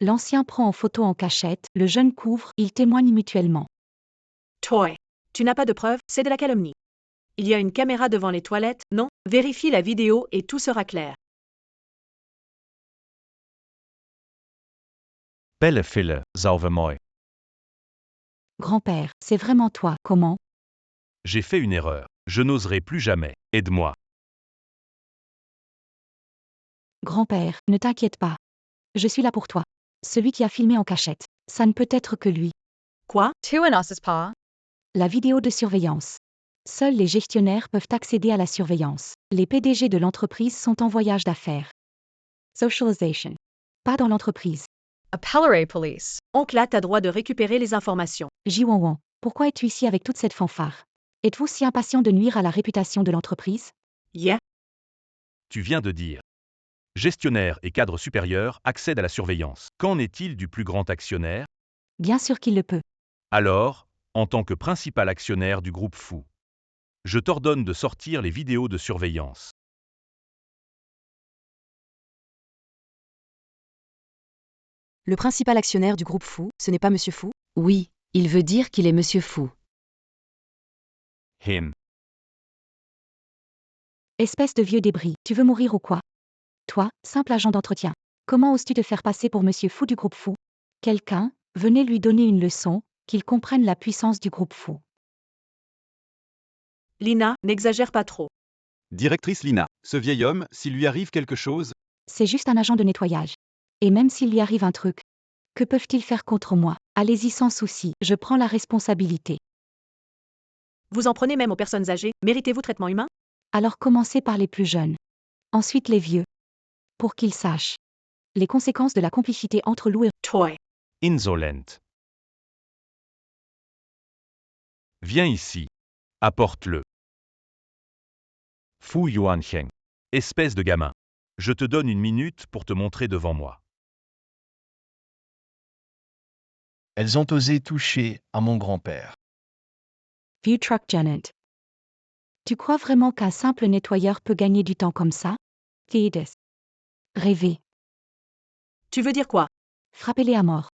L'ancien prend en photo en cachette, le jeune couvre, ils témoignent mutuellement. Toy. Tu n'as pas de preuves, c'est de la calomnie. Il y a une caméra devant les toilettes, non? Vérifie la vidéo et tout sera clair. Belle fille, sauve moi. Grand-père, c'est vraiment toi, comment? J'ai fait une erreur. Je n'oserai plus jamais. Aide-moi. Grand-père, ne t'inquiète pas. Je suis là pour toi. Celui qui a filmé en cachette. Ça ne peut être que lui. Quoi? Two in us's paw. La vidéo de surveillance. Seuls les gestionnaires peuvent accéder à la surveillance. Les PDG de l'entreprise sont en voyage d'affaires. Socialization. Pas dans l'entreprise. Appellary police. Oncle A, t'as droit de récupérer les informations. Jiwanwan, pourquoi es-tu ici avec toute cette fanfare? Êtes-vous si impatient de nuire à la réputation de l'entreprise? Yeah. Tu viens de dire. Gestionnaire et cadre supérieur accèdent à la surveillance. Qu'en est-il du plus grand actionnaire? Bien sûr qu'il le peut. Alors, en tant que principal actionnaire du groupe Fou, je t'ordonne de sortir les vidéos de surveillance. Le principal actionnaire du groupe Fou, ce n'est pas Monsieur Fou? Oui, il veut dire qu'il est Monsieur Fou. Him. Espèce de vieux débris, tu veux mourir ou quoi? Toi, simple agent d'entretien. Comment oses-tu te faire passer pour Monsieur Fou du groupe Fou? Quelqu'un, venez lui donner une leçon, qu'il comprenne la puissance du groupe Fou. Lina, n'exagère pas trop. Directrice Lina, ce vieil homme, s'il lui arrive quelque chose, C'est juste un agent de nettoyage. Et même s'il lui arrive un truc, que peuvent-ils faire contre moi? Allez-y sans souci, je prends la responsabilité. Vous en prenez même aux personnes âgées, méritez-vous traitement humain? Alors commencez par les plus jeunes. Ensuite les vieux. Pour qu'ils sachent les conséquences de la complicité entre loups et... Toy. Insolent. Viens ici. Apporte-le. Fu Yuancheng. Espèce de gamin. Je te donne 1 minute pour te montrer devant moi. Elles ont osé toucher à mon grand-père. View Truck Janet. Tu crois vraiment qu'un simple nettoyeur peut gagner du temps comme ça? Theodis. Rêver. Tu veux dire quoi? Frappez-les à mort.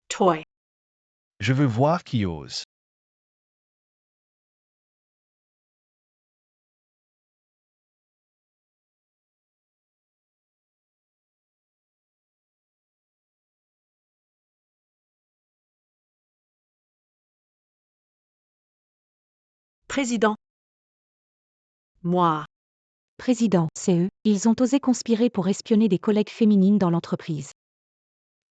Toy. Je veux voir qui ose. Président. Moi. Président, c'est eux, ils ont osé conspirer pour espionner des collègues féminines dans l'entreprise.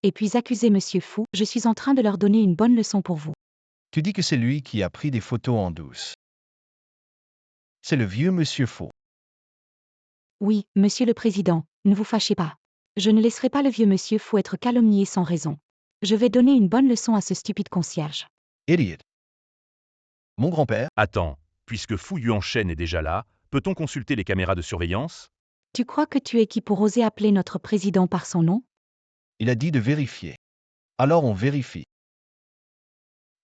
Et puis accuser Monsieur Fou, je suis en train de leur donner une bonne leçon pour vous. Tu dis que c'est lui qui a pris des photos en douce. C'est le vieux monsieur faux. Oui, Monsieur le Président, ne vous fâchez pas. Je ne laisserai pas le vieux Monsieur Fou être calomnié sans raison. Je vais donner une bonne leçon à ce stupide concierge. Idiot. Mon grand-père, Attends, puisque Fu Yuancheng est déjà là, peut-on consulter les caméras de surveillance? Tu crois que tu es qui pour oser appeler notre président par son nom? il a dit de vérifier. Alors on vérifie.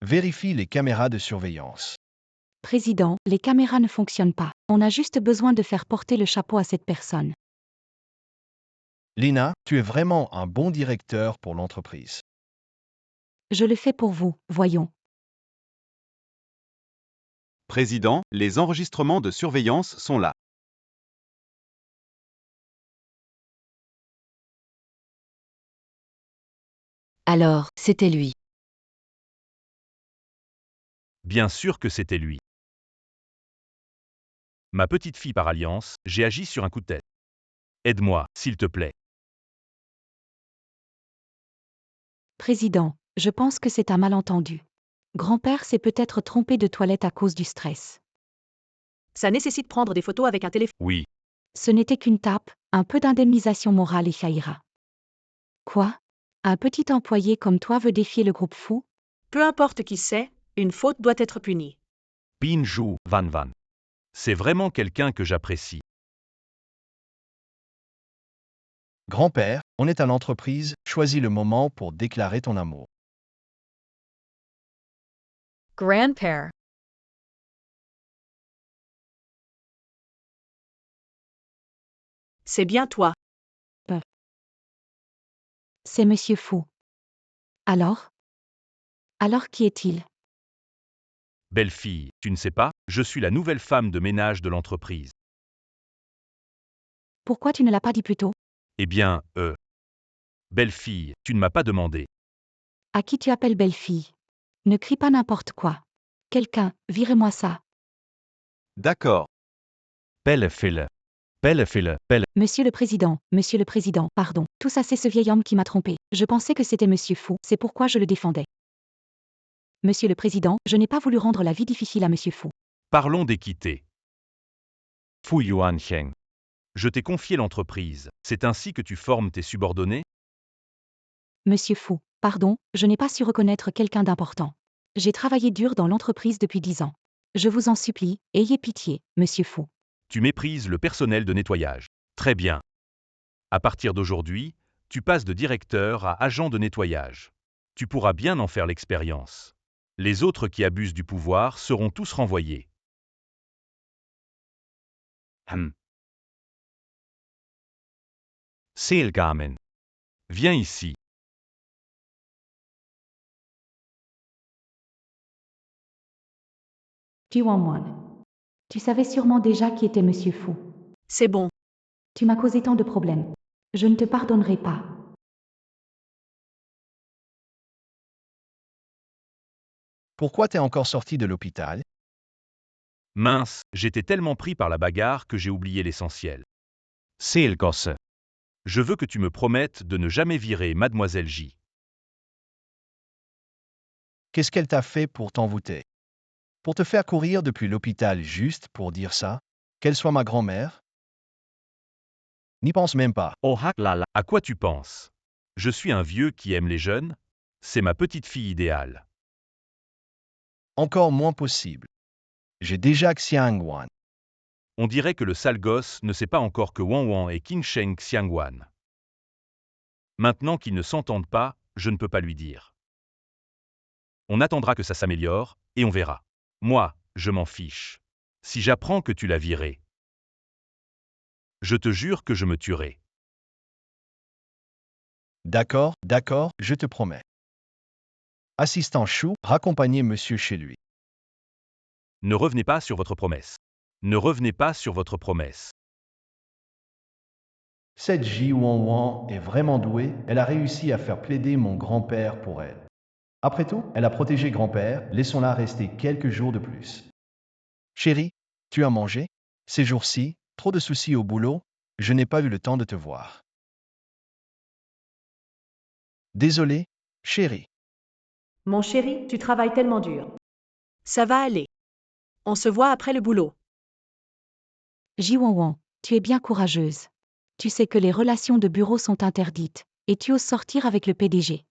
Vérifie les caméras de surveillance. Président, les caméras ne fonctionnent pas. On a juste besoin de faire porter le chapeau à cette personne. Lina, tu es vraiment un bon directeur pour l'entreprise. Je le fais pour vous, voyons. président, les enregistrements de surveillance sont là. Alors, c'était lui. Bien sûr que c'était lui. Ma petite fille par alliance, j'ai agi sur un coup de tête. Aide-moi, s'il te plaît. Président, je pense que c'est un malentendu. Grand-père s'est peut-être trompé de toilette à cause du stress. Ça nécessite prendre des photos avec un téléphone. Oui, Ce n'était qu'une tape, un peu d'indemnisation morale et ça ira. Quoi? Un petit employé comme toi veut défier le groupe Fou? Peu importe qui c'est, une faute doit être punie. Pinju Van Van. C'est vraiment quelqu'un que j'apprécie. Grand-père, on est à l'entreprise, choisis le moment pour déclarer ton amour. Grandpère. C'est bien toi. C'est Monsieur Fou. Alors? Alors qui est-il? Belle fille, tu ne sais pas? Je suis la nouvelle femme de ménage de l'entreprise. Pourquoi tu ne l'as pas dit plus tôt? Eh bien, belle-fille, tu ne m'as pas demandé. À qui tu appelles belle-fille? Ne crie pas n'importe quoi. Quelqu'un, virez-moi ça. D'accord. Belle-fille. Belle-fille. Monsieur le Président, pardon. Tout ça c'est ce vieil homme qui m'a trompé. Je pensais que c'était Monsieur Fou, c'est pourquoi je le défendais. Monsieur le Président, je n'ai pas voulu rendre la vie difficile à Monsieur Fou. Parlons d'équité. Fu Yuancheng. Je t'ai confié l'entreprise. C'est ainsi que tu formes tes subordonnés? Monsieur Fou, pardon, je n'ai pas su reconnaître quelqu'un d'important. J'ai travaillé dur dans l'entreprise depuis 10 ans. Je vous en supplie, ayez pitié, Monsieur Fou. Tu méprises le personnel de nettoyage. Très bien. À partir d'aujourd'hui, tu passes de directeur à agent de nettoyage. Tu pourras bien en faire l'expérience. Les autres qui abusent du pouvoir seront tous renvoyés. Seelgamen. Viens ici. Jiwanwan. Tu savais sûrement déjà qui était Monsieur Fou. C'est bon. Tu m'as causé tant de problèmes. Je ne te pardonnerai pas. Pourquoi t'es encore sorti de l'hôpital? Mince, j'étais tellement pris par la bagarre que j'ai oublié l'essentiel. Seelgosse. Je veux que tu me promettes de ne jamais virer Mademoiselle J. Qu'est-ce qu'elle t'a fait pour t'envoûter? Pour te faire courir depuis l'hôpital juste pour dire ça? Qu'elle soit ma grand-mère? N'y pense même pas. Oh là. À quoi tu penses? Je suis un vieux qui aime les jeunes? C'est ma petite fille idéale. Encore moins possible. J'ai déjà Xiangwan. On dirait que le sale gosse ne sait pas encore que Wang Wang est Qingsheng Xiangwan. Maintenant qu'ils ne s'entendent pas, je ne peux pas lui dire. On attendra que ça s'améliore, et on verra. Moi, je m'en fiche. Si j'apprends que tu l'as viré, je te jure que je me tuerai. D'accord, je te promets. Assistant Chou, raccompagnez monsieur chez lui. Ne revenez pas sur votre promesse. Ne revenez pas sur votre promesse. Cette Ji Wan est vraiment douée, elle a réussi à faire plaider mon grand-père pour elle. Après tout, elle a protégé grand-père, laissons-la rester quelques jours de plus. Chérie, tu as mangé? Ces jours-ci, trop de soucis au boulot, je n'ai pas eu le temps de te voir. Désolé, chérie. Mon chéri, tu travailles tellement dur. Ça va aller. On se voit après le boulot. Jiwanwan, tu es bien courageuse. Tu sais que les relations de bureau sont interdites, et tu oses sortir avec le PDG.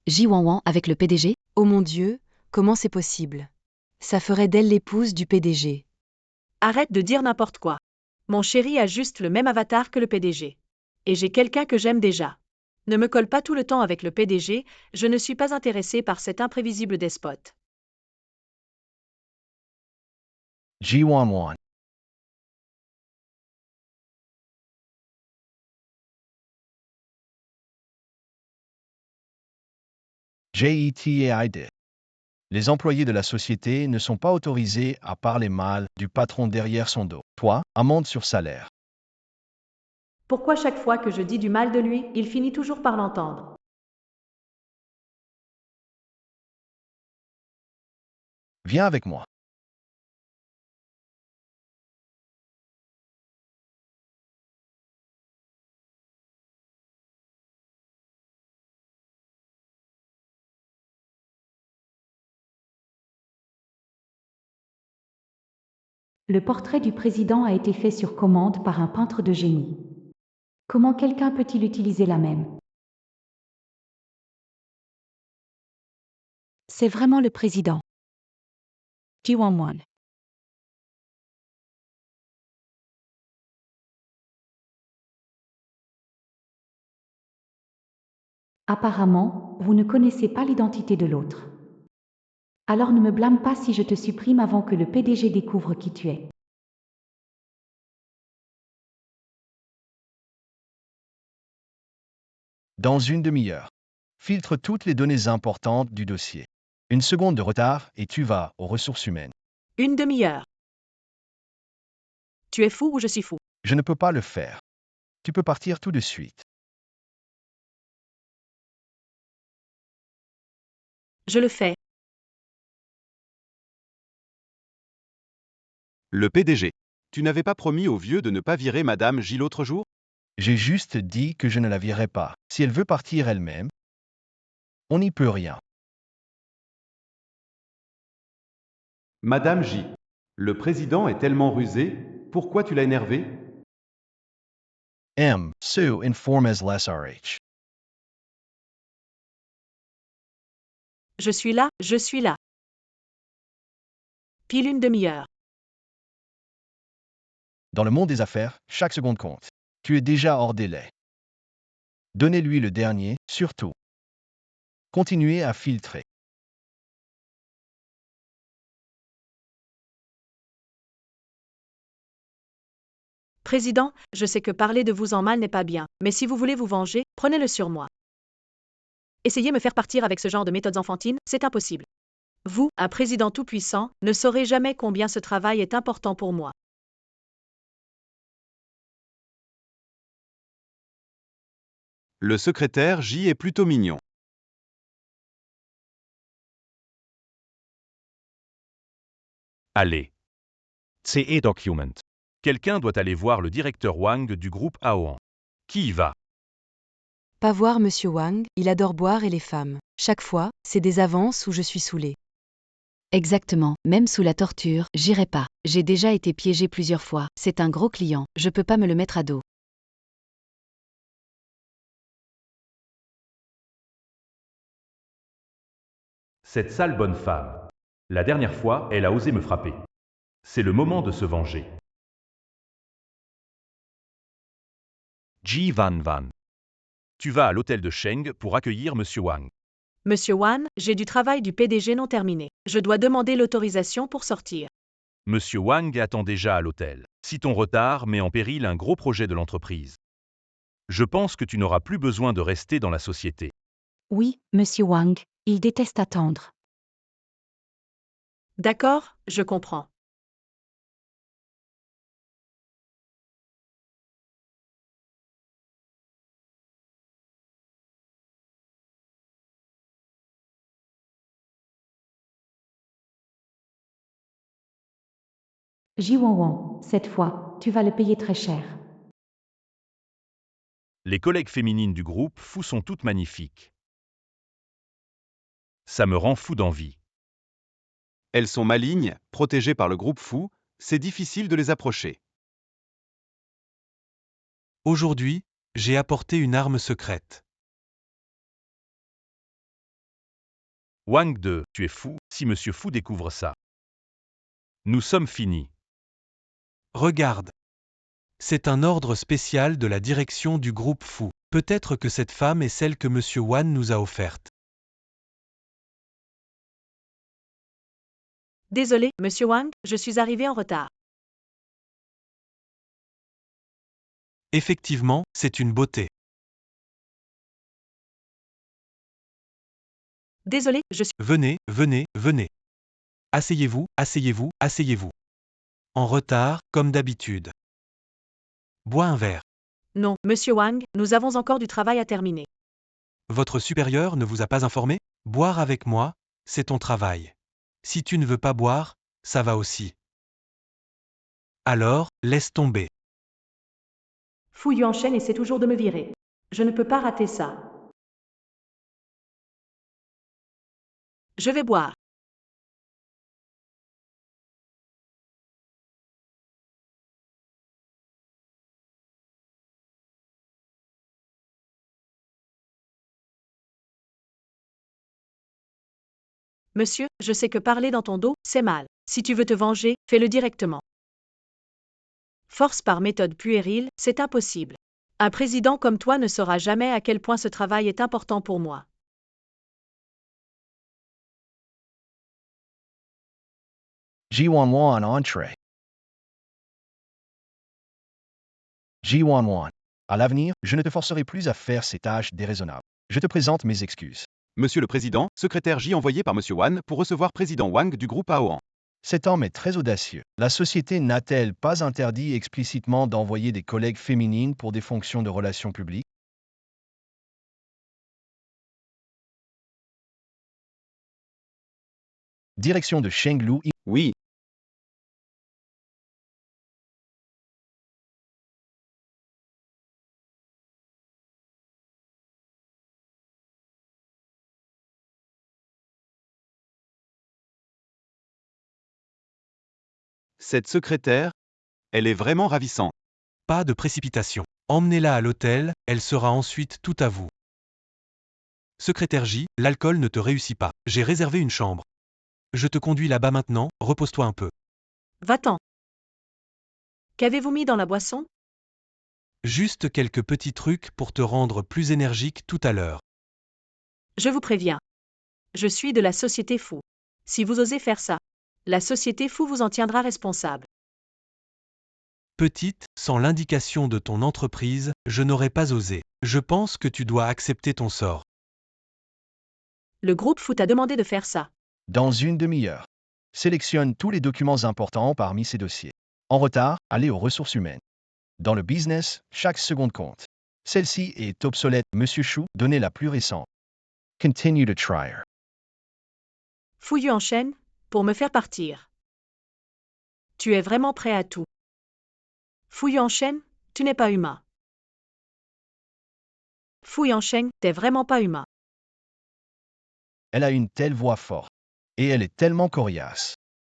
Jiwanwan avec le PDG? Oh mon Dieu, comment c'est possible? Ça ferait d'elle l'épouse du PDG. Arrête de dire n'importe quoi. Mon chéri a juste le même avatar que le PDG. Et j'ai quelqu'un que j'aime déjà. Ne me colle pas tout le temps avec le PDG, je ne suis pas intéressée par cet imprévisible despote. Ji Wan. JETAID. Les employés de la société ne sont pas autorisés à parler mal du patron derrière son dos. Toi, amende sur salaire. Pourquoi chaque fois que je dis du mal de lui, il finit toujours par l'entendre? Viens avec moi. Le portrait du président a été fait sur commande par un peintre de génie. Comment quelqu'un peut-il utiliser la même? C'est vraiment le président. Jiwanwan. Apparemment, vous ne connaissez pas l'identité de l'autre. Alors ne me blâme pas si je te supprime avant que le PDG découvre qui tu es. Dans une demi-heure. Filtre toutes les données importantes du dossier. Une seconde de retard et tu vas aux ressources humaines. Une demi-heure. Tu es fou ou je suis fou? Je ne peux pas le faire. Tu peux partir tout de suite. Je le fais. Le PDG. Tu n'avais pas promis au vieux de ne pas virer Madame J l'autre jour? J'ai juste dit que je ne la virerai pas. Si elle veut partir elle-même, on n'y peut rien. Madame J. Le président est tellement rusé, pourquoi tu l'as énervé? M. Sue informe as l'SRH. Je suis là, je suis là. Pile une demi-heure. Dans le monde des affaires, chaque seconde compte. Tu es déjà hors délai. Donnez-lui le dernier, surtout. Continuez à filtrer. Président, je sais que parler de vous en mal n'est pas bien, mais si vous voulez vous venger, prenez-le sur moi. Essayez me faire partir avec ce genre de méthodes enfantines, c'est impossible. Vous, un président tout-puissant, ne saurez jamais combien ce travail est important pour moi. Le secrétaire J est plutôt mignon. Allez. CE Document. Quelqu'un doit aller voir le directeur Wang du groupe Aoan. Qui y va? Pas voir Monsieur Wang, il adore boire et les femmes. Chaque fois, c'est des avances où je suis saoulée. Exactement, même sous la torture, j'irai pas. J'ai déjà été piégée plusieurs fois, c'est un gros client, je peux pas me le mettre à dos. Cette sale bonne femme. La dernière fois, elle a osé me frapper. C'est le moment de se venger. Ji Van Van. Tu vas à l'hôtel de Sheng pour accueillir Monsieur Wang. Monsieur Wan, j'ai du travail du PDG non terminé. Je dois demander l'autorisation pour sortir. Monsieur Wang attend déjà à l'hôtel. Si ton retard met en péril un gros projet de l'entreprise. Je pense que tu n'auras plus besoin de rester dans la société. Oui, monsieur Wang, il déteste attendre. D'accord, je comprends. Jiwon, cette fois, tu vas le payer très cher. Les collègues féminines du groupe Fou sont toutes magnifiques. Ça me rend fou d'envie. Elles sont malignes, protégées par le groupe fou, c'est difficile de les approcher. Aujourd'hui, j'ai apporté une arme secrète. Wang 2, tu es fou, si Monsieur Fou découvre ça. Nous sommes finis. Regarde. C'est un ordre spécial de la direction du groupe Fou. Peut-être que cette femme est celle que Monsieur Wan nous a offerte. Désolé, Monsieur Wang, je suis arrivé en retard. Effectivement, c'est une beauté. Désolé, je suis... Venez, venez, venez. Asseyez-vous, asseyez-vous, asseyez-vous. En retard, comme d'habitude. Bois un verre. Non, Monsieur Wang, nous avons encore du travail à terminer. Votre supérieur ne vous a pas informé? Boire avec moi, c'est ton travail. Si tu ne veux pas boire, ça va aussi. Alors, laisse tomber. Fu Yuanchen essaie toujours de me virer. Je ne peux pas rater ça. Je vais boire. Monsieur, je sais que parler dans ton dos, c'est mal. Si tu veux te venger, fais-le directement. Force par méthode puérile, c'est impossible. Un président comme toi ne saura jamais à quel point ce travail est important pour moi. Jiwan en entrée. Jiwan. À l'avenir, je ne te forcerai plus à faire ces tâches déraisonnables. Je te présente mes excuses. Monsieur le Président, secrétaire J envoyé par Monsieur Wan pour recevoir Président Wang du groupe Aoan. Cet homme est très audacieux. La société n'a-t-elle pas interdit explicitement d'envoyer des collègues féminines pour des fonctions de relations publiques? Direction de Chenglu. Oui. Cette secrétaire, elle est vraiment ravissante. Pas de précipitation. Emmenez-la à l'hôtel, elle sera ensuite tout à vous. Secrétaire J, l'alcool ne te réussit pas. J'ai réservé une chambre. Je te conduis là-bas maintenant, repose-toi un peu. Va-t'en. Qu'avez-vous mis dans la boisson? Juste quelques petits trucs pour te rendre plus énergique tout à l'heure. Je vous préviens. Je suis de la société Fou. Si vous osez faire ça, la société Fou vous en tiendra responsable. Petite, sans l'indication de ton entreprise, je n'aurais pas osé. Je pense que tu dois accepter ton sort. Le groupe Fou t'a demandé de faire ça. Dans une demi-heure. Sélectionne tous les documents importants parmi ces dossiers. En retard, allez aux ressources humaines. Dans le business, chaque seconde compte. Celle-ci est obsolète. Monsieur Chou, donnez la plus récente. Continue to try. Fouillu en chaîne, pour me faire partir. Tu es vraiment prêt à tout. Fouille en chaîne, tu n'es pas humain. Fouille en chaîne, t'es vraiment pas humain. Elle a une telle voix forte. Et elle est tellement coriace.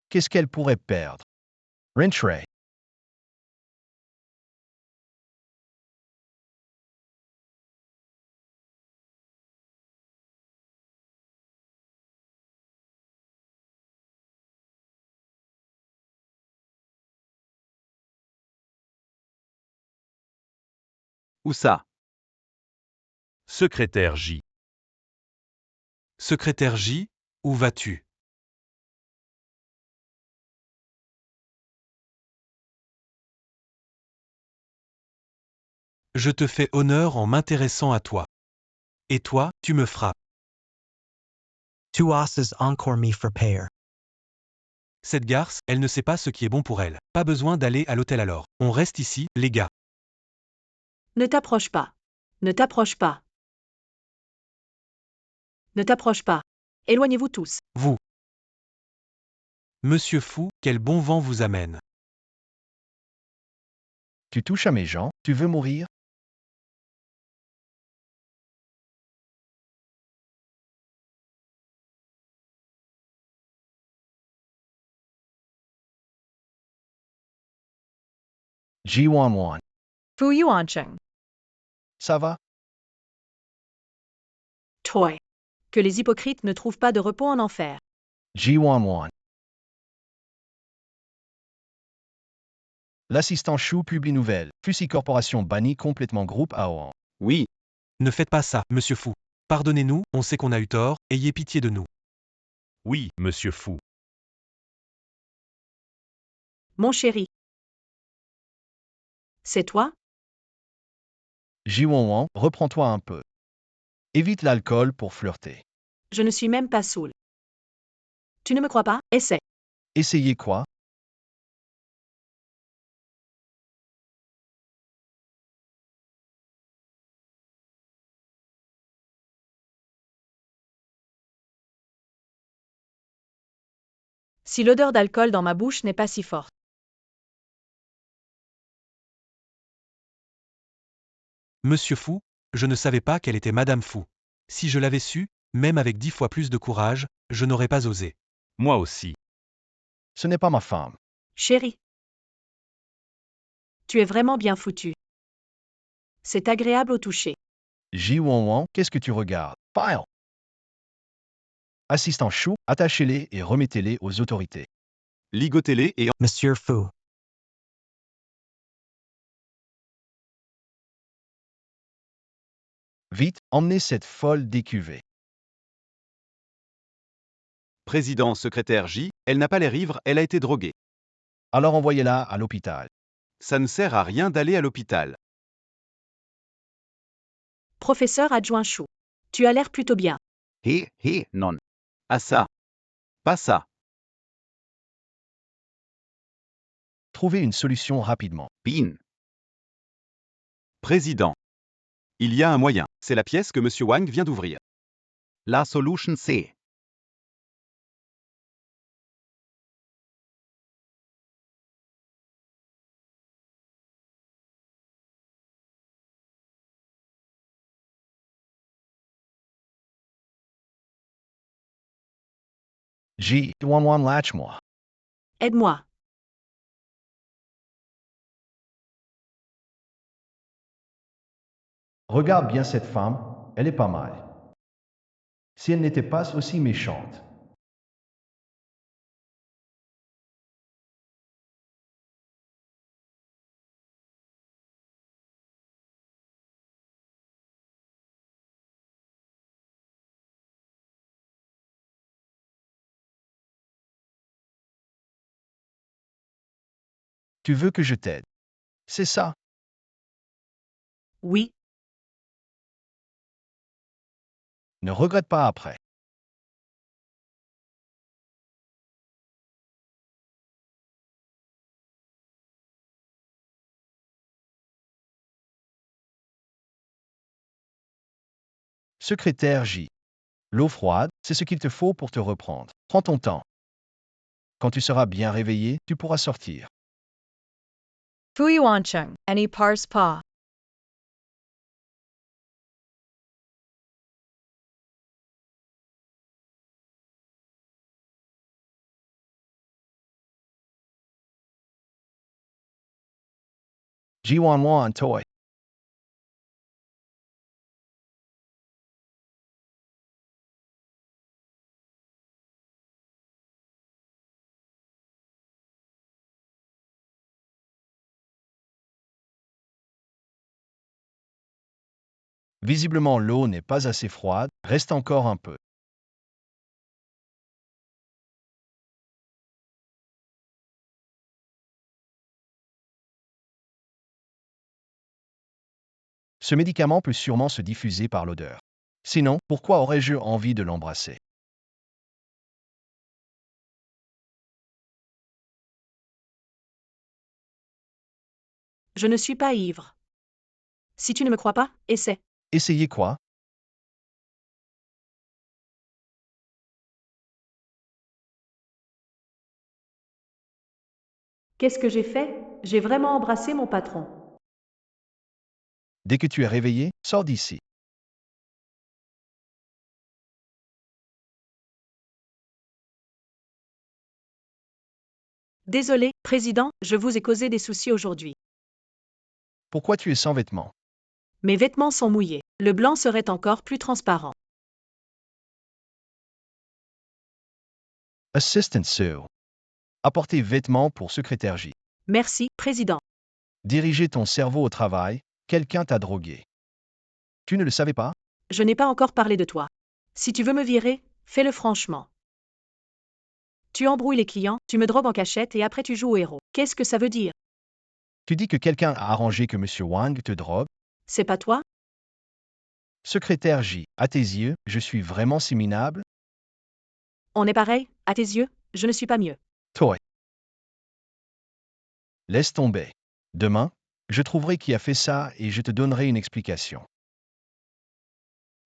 Qu'est-ce qu'elle pourrait perdre? Rintrey. Où ça? Secrétaire J. Secrétaire J, où vas-tu? Je te fais honneur en m'intéressant à toi. Et toi, tu me frappes. Two asses encore me for pair. Cette garce, elle ne sait pas ce qui est bon pour elle. Pas besoin d'aller à l'hôtel alors. On reste ici, les gars. Ne t'approche pas. Ne t'approche pas. Ne t'approche pas. Éloignez-vous tous. Vous. Monsieur Fou, quel bon vent vous amène. Tu touches à mes gens, tu veux mourir? Ji-Wan-Wan. Fu Yuancheng. Ça va? Toy. Que les hypocrites ne trouvent pas de repos en enfer. Ji-Wan-Wan. L'assistant Chou publie nouvelle. Fusil Corporation bannie complètement groupe Aoan. Oui. Ne faites pas ça, monsieur Fou. Pardonnez-nous, on sait qu'on a eu tort, ayez pitié de nous. Oui, Monsieur Fou. Mon chéri. C'est toi? Ji-Wan-Wan, reprends-toi un peu. Évite l'alcool pour flirter. Je ne suis même pas saoul. Tu ne me crois pas? Essaie. Essayez quoi? Si l'odeur d'alcool dans ma bouche n'est pas si forte. Monsieur Fou, je ne savais pas qu'elle était Madame Fou. Si je l'avais su, même avec 10 fois plus de courage, je n'aurais pas osé. Moi aussi. Ce n'est pas ma femme. Chérie. Tu es vraiment bien foutu. C'est agréable au toucher. Ji-Wan-Wan, qu'est-ce que tu regardes? File. Assistant Chou, attachez-les et remettez-les aux autorités. Ligotez-les et Monsieur Fu. Vite, emmenez cette folle décuvée. Président secrétaire J, elle n'a pas l'air ivre, elle a été droguée. Alors envoyez-la à l'hôpital. Ça ne sert à rien d'aller à l'hôpital. Professeur adjoint Chou. Tu as l'air plutôt bien. Non. Ah ça. Pas ça. Trouvez une solution rapidement. Pin. Président. Il y a un moyen. C'est la pièce que Monsieur Wang vient d'ouvrir. La solution c'est. G11 lâche-moi. Aide-moi. Regarde bien cette femme, elle est pas mal. Si elle n'était pas aussi méchante. Tu veux que je t'aide? C'est ça. Oui. Ne regrette pas après. Secrétaire J. L'eau froide, c'est ce qu'il te faut pour te reprendre. Prends ton temps. Quand tu seras bien réveillé, tu pourras sortir. Fu Yuancheng, any pars pa. G11 toy. Visiblement, l'eau n'est pas assez froide, reste encore un peu. Ce médicament peut sûrement se diffuser par l'odeur. Sinon, pourquoi aurais-je envie de l'embrasser? Je ne suis pas ivre. Si tu ne me crois pas, essaie. Essayez quoi? Qu'est-ce que j'ai fait? J'ai vraiment embrassé mon patron. Dès que tu es réveillé, sors d'ici. Désolé, Président, je vous ai causé des soucis aujourd'hui. Pourquoi tu es sans vêtements? Mes vêtements sont mouillés. Le blanc serait encore plus transparent. Assistant Sue. Apportez vêtements pour secrétaire J. Merci, Président. Diriger ton cerveau au travail, quelqu'un t'a drogué. Tu ne le savais pas? Je n'ai pas encore parlé de toi. Si tu veux me virer, fais-le franchement. Tu embrouilles les clients, tu me drogues en cachette et après tu joues au héros. Qu'est-ce que ça veut dire? Tu dis que quelqu'un a arrangé que M. Wang te drogue? C'est pas toi? Secrétaire J, à tes yeux, je suis vraiment si minable? On est pareil, à tes yeux, je ne suis pas mieux. Toi. Laisse tomber. Demain, je trouverai qui a fait ça et je te donnerai une explication.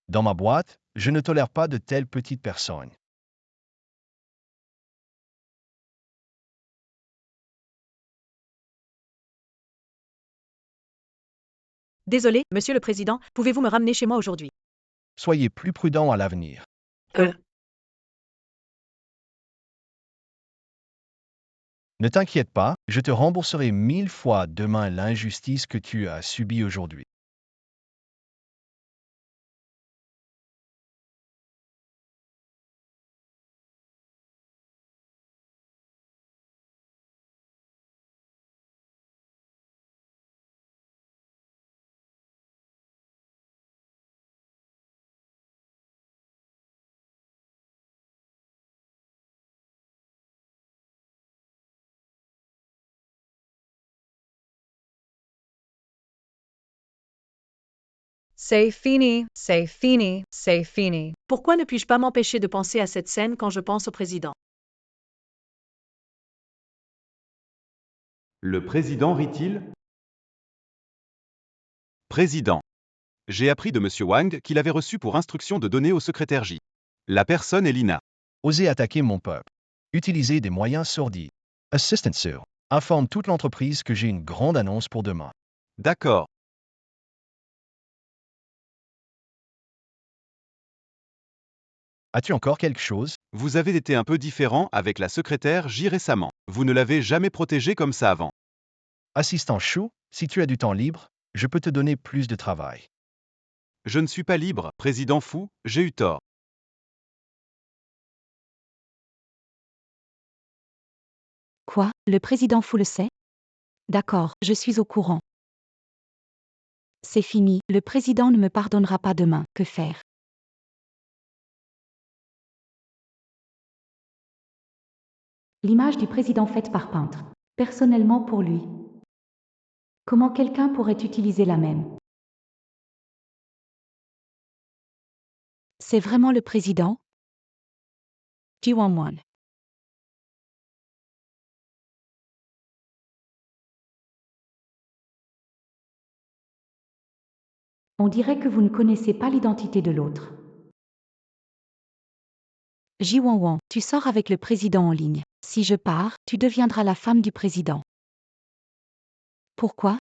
Dans ma boîte, je ne tolère pas de telles petites personnes. Désolé, Monsieur le Président, pouvez-vous me ramener chez moi aujourd'hui? Soyez plus prudent à l'avenir. Ne t'inquiète pas, je te rembourserai 1000 fois demain l'injustice que tu as subie aujourd'hui. C'est fini, c'est fini, c'est fini. Pourquoi ne puis-je pas m'empêcher de penser à cette scène quand je pense au président? Le président rit-il? Président. J'ai appris de Monsieur Wang qu'il avait reçu pour instruction de donner au secrétaire J. La personne est Lina. Osez attaquer mon peuple. Utilisez des moyens sordides. Assistant Sir, informe toute l'entreprise que j'ai une grande annonce pour demain. D'accord. As-tu encore quelque chose? Vous avez été un peu différent avec la secrétaire J récemment. Vous ne l'avez jamais protégée comme ça avant. Assistant Chou, si tu as du temps libre, je peux te donner plus de travail. Je ne suis pas libre, président fou, j'ai eu tort. Quoi? Le président Fou le sait? D'accord, je suis au courant. C'est fini, le président ne me pardonnera pas demain. Que faire? L'image du président faite par peintre. Personnellement pour lui. Comment quelqu'un pourrait utiliser la même? C'est vraiment le président? Ji Wangwan. On dirait que vous ne connaissez pas l'identité de l'autre. Ji Wangwan, tu sors avec le président en ligne. Si je pars, tu deviendras la femme du président. Pourquoi?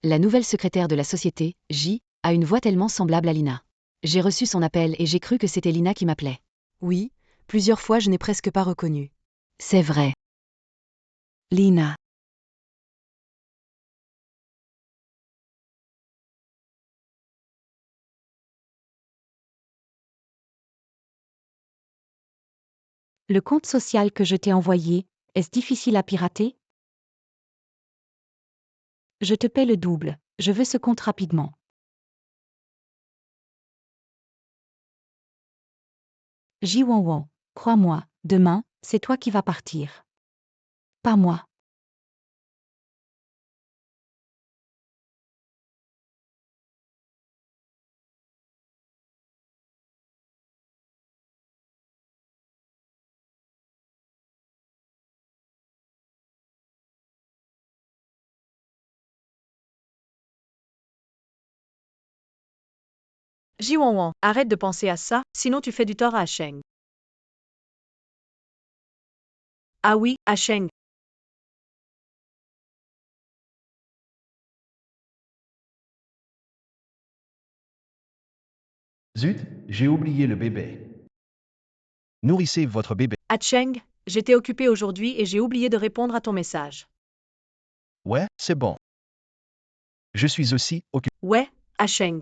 La nouvelle secrétaire de la société, J, a une voix tellement semblable à Lina. J'ai reçu son appel et j'ai cru que c'était Lina qui m'appelait. Oui, plusieurs fois je n'ai presque pas reconnu. C'est vrai. Lina. Le compte social que je t'ai envoyé, est-ce difficile à pirater? Je te paie le double, je veux ce compte rapidement. Ji Wangwan, crois-moi, demain, c'est toi qui vas partir. Pas moi. Ji Wangwan, arrête de penser à ça, sinon tu fais du tort à Sheng. Ah oui, à Sheng. Zut, j'ai oublié le bébé. Nourrissez votre bébé. À Cheng, j'étais occupé aujourd'hui et j'ai oublié de répondre à ton message. Ouais, c'est bon. Je suis aussi occupé. Ouais, à Sheng.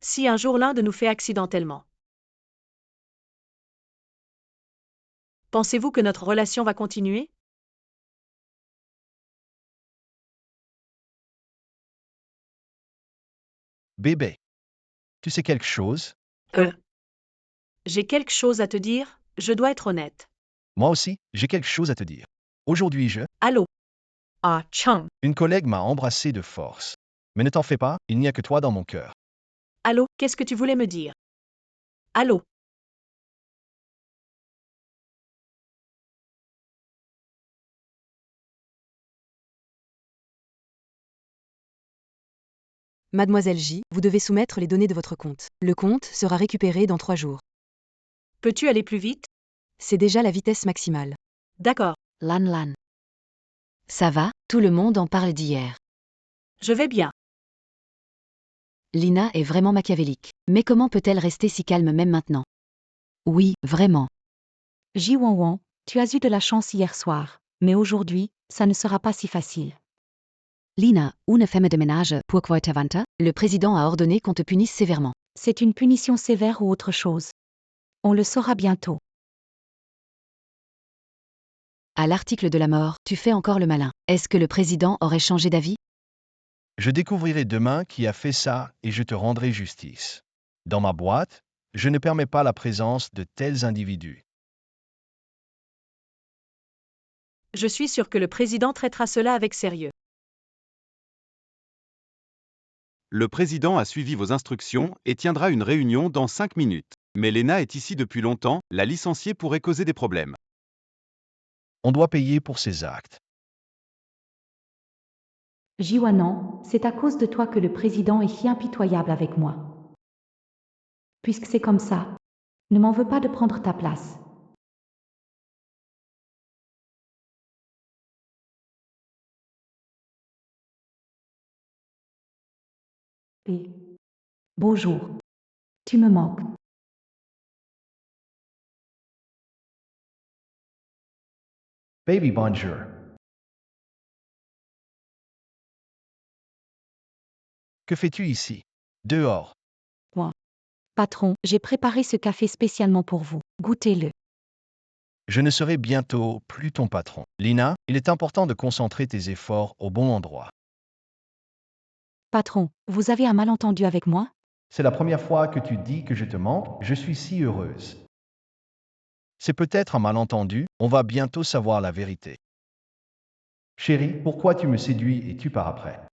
Si un jour l'un de nous fait accidentellement. Pensez-vous que notre relation va continuer? Bébé. Tu sais quelque chose? J'ai quelque chose à te dire, je dois être honnête. Moi aussi, j'ai quelque chose à te dire. Aujourd'hui, Allô? Ah, Cheng. une collègue m'a embrassé de force. Mais ne t'en fais pas, il n'y a que toi dans mon cœur. Allô, qu'est-ce que tu voulais me dire? Allô? Mademoiselle J, vous devez soumettre les données de votre compte. Le compte sera récupéré dans 3 jours. Peux-tu aller plus vite? C'est déjà la vitesse maximale. D'accord, Lan Lan. Ça va, tout le monde en parle d'hier. je vais bien. Lina est vraiment machiavélique. Mais comment peut-elle rester si calme même maintenant? Oui, vraiment. Ji Wangwan, tu as eu de la chance hier soir, mais aujourd'hui, ça ne sera pas si facile. Lina, une femme de ménage, pourquoi t'avanta? Le président a ordonné qu'on te punisse sévèrement. C'est une punition sévère ou autre chose. On le saura bientôt. À l'article de la mort, tu fais encore le malin. Est-ce que le président aurait changé d'avis? Je découvrirai demain qui a fait ça et je te rendrai justice. Dans ma boîte, je ne permets pas la présence de tels individus. Je suis sûr que le président traitera cela avec sérieux. Le président a suivi vos instructions et tiendra une réunion dans 5 minutes. Mais Lena est ici depuis longtemps, la licencier pourrait causer des problèmes. On doit payer pour ses actes. Jiwanan, c'est à cause de toi que le président est si impitoyable avec moi. Puisque c'est comme ça, ne m'en veux pas de prendre ta place. Et bonjour. Tu me manques. Baby bonjour. Que fais-tu ici? Dehors. Patron, j'ai préparé ce café spécialement pour vous. Goûtez-le. Je ne serai bientôt plus ton patron. Lina, il est important de concentrer tes efforts au bon endroit. Patron, vous avez un malentendu avec moi? C'est la première fois que tu dis que je te manque, je suis si heureuse. C'est peut-être un malentendu, on va bientôt savoir la vérité. Chérie, pourquoi tu me séduis et tu pars après?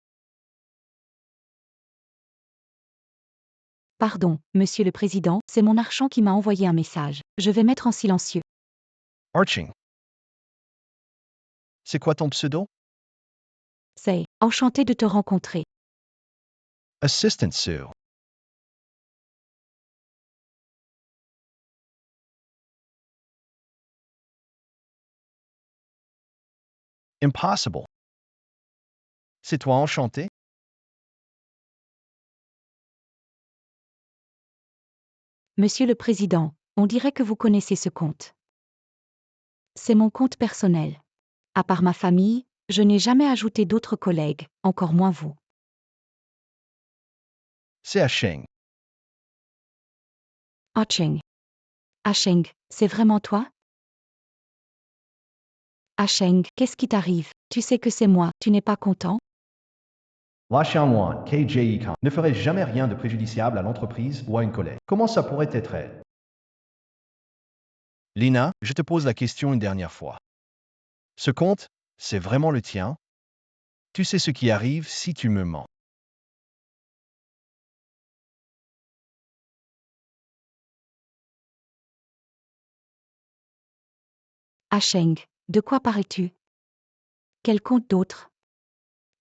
Pardon, monsieur le président, c'est mon archant qui m'a envoyé un message. Je vais mettre en silencieux. Arching. C'est quoi ton pseudo? C'est enchanté de te rencontrer. Assistant Sue. Impossible. C'est toi enchanté? Monsieur le président, on dirait que vous connaissez ce compte. C'est mon compte personnel. À part ma famille, je n'ai jamais ajouté d'autres collègues, encore moins vous. C'est Ashing. Acheng. Acheng, c'est vraiment toi? Acheng, qu'est-ce qui t'arrive? Tu sais que c'est moi, tu n'es pas content? La Xiangwan, KJI Khan, ne ferait jamais rien de préjudiciable à l'entreprise ou à une collègue. Comment ça pourrait être elle? Lina, je te pose la question une dernière fois. Ce compte, c'est vraiment le tien? Tu sais ce qui arrive si tu me mens. Acheng, de quoi parles-tu? Quel compte d'autre?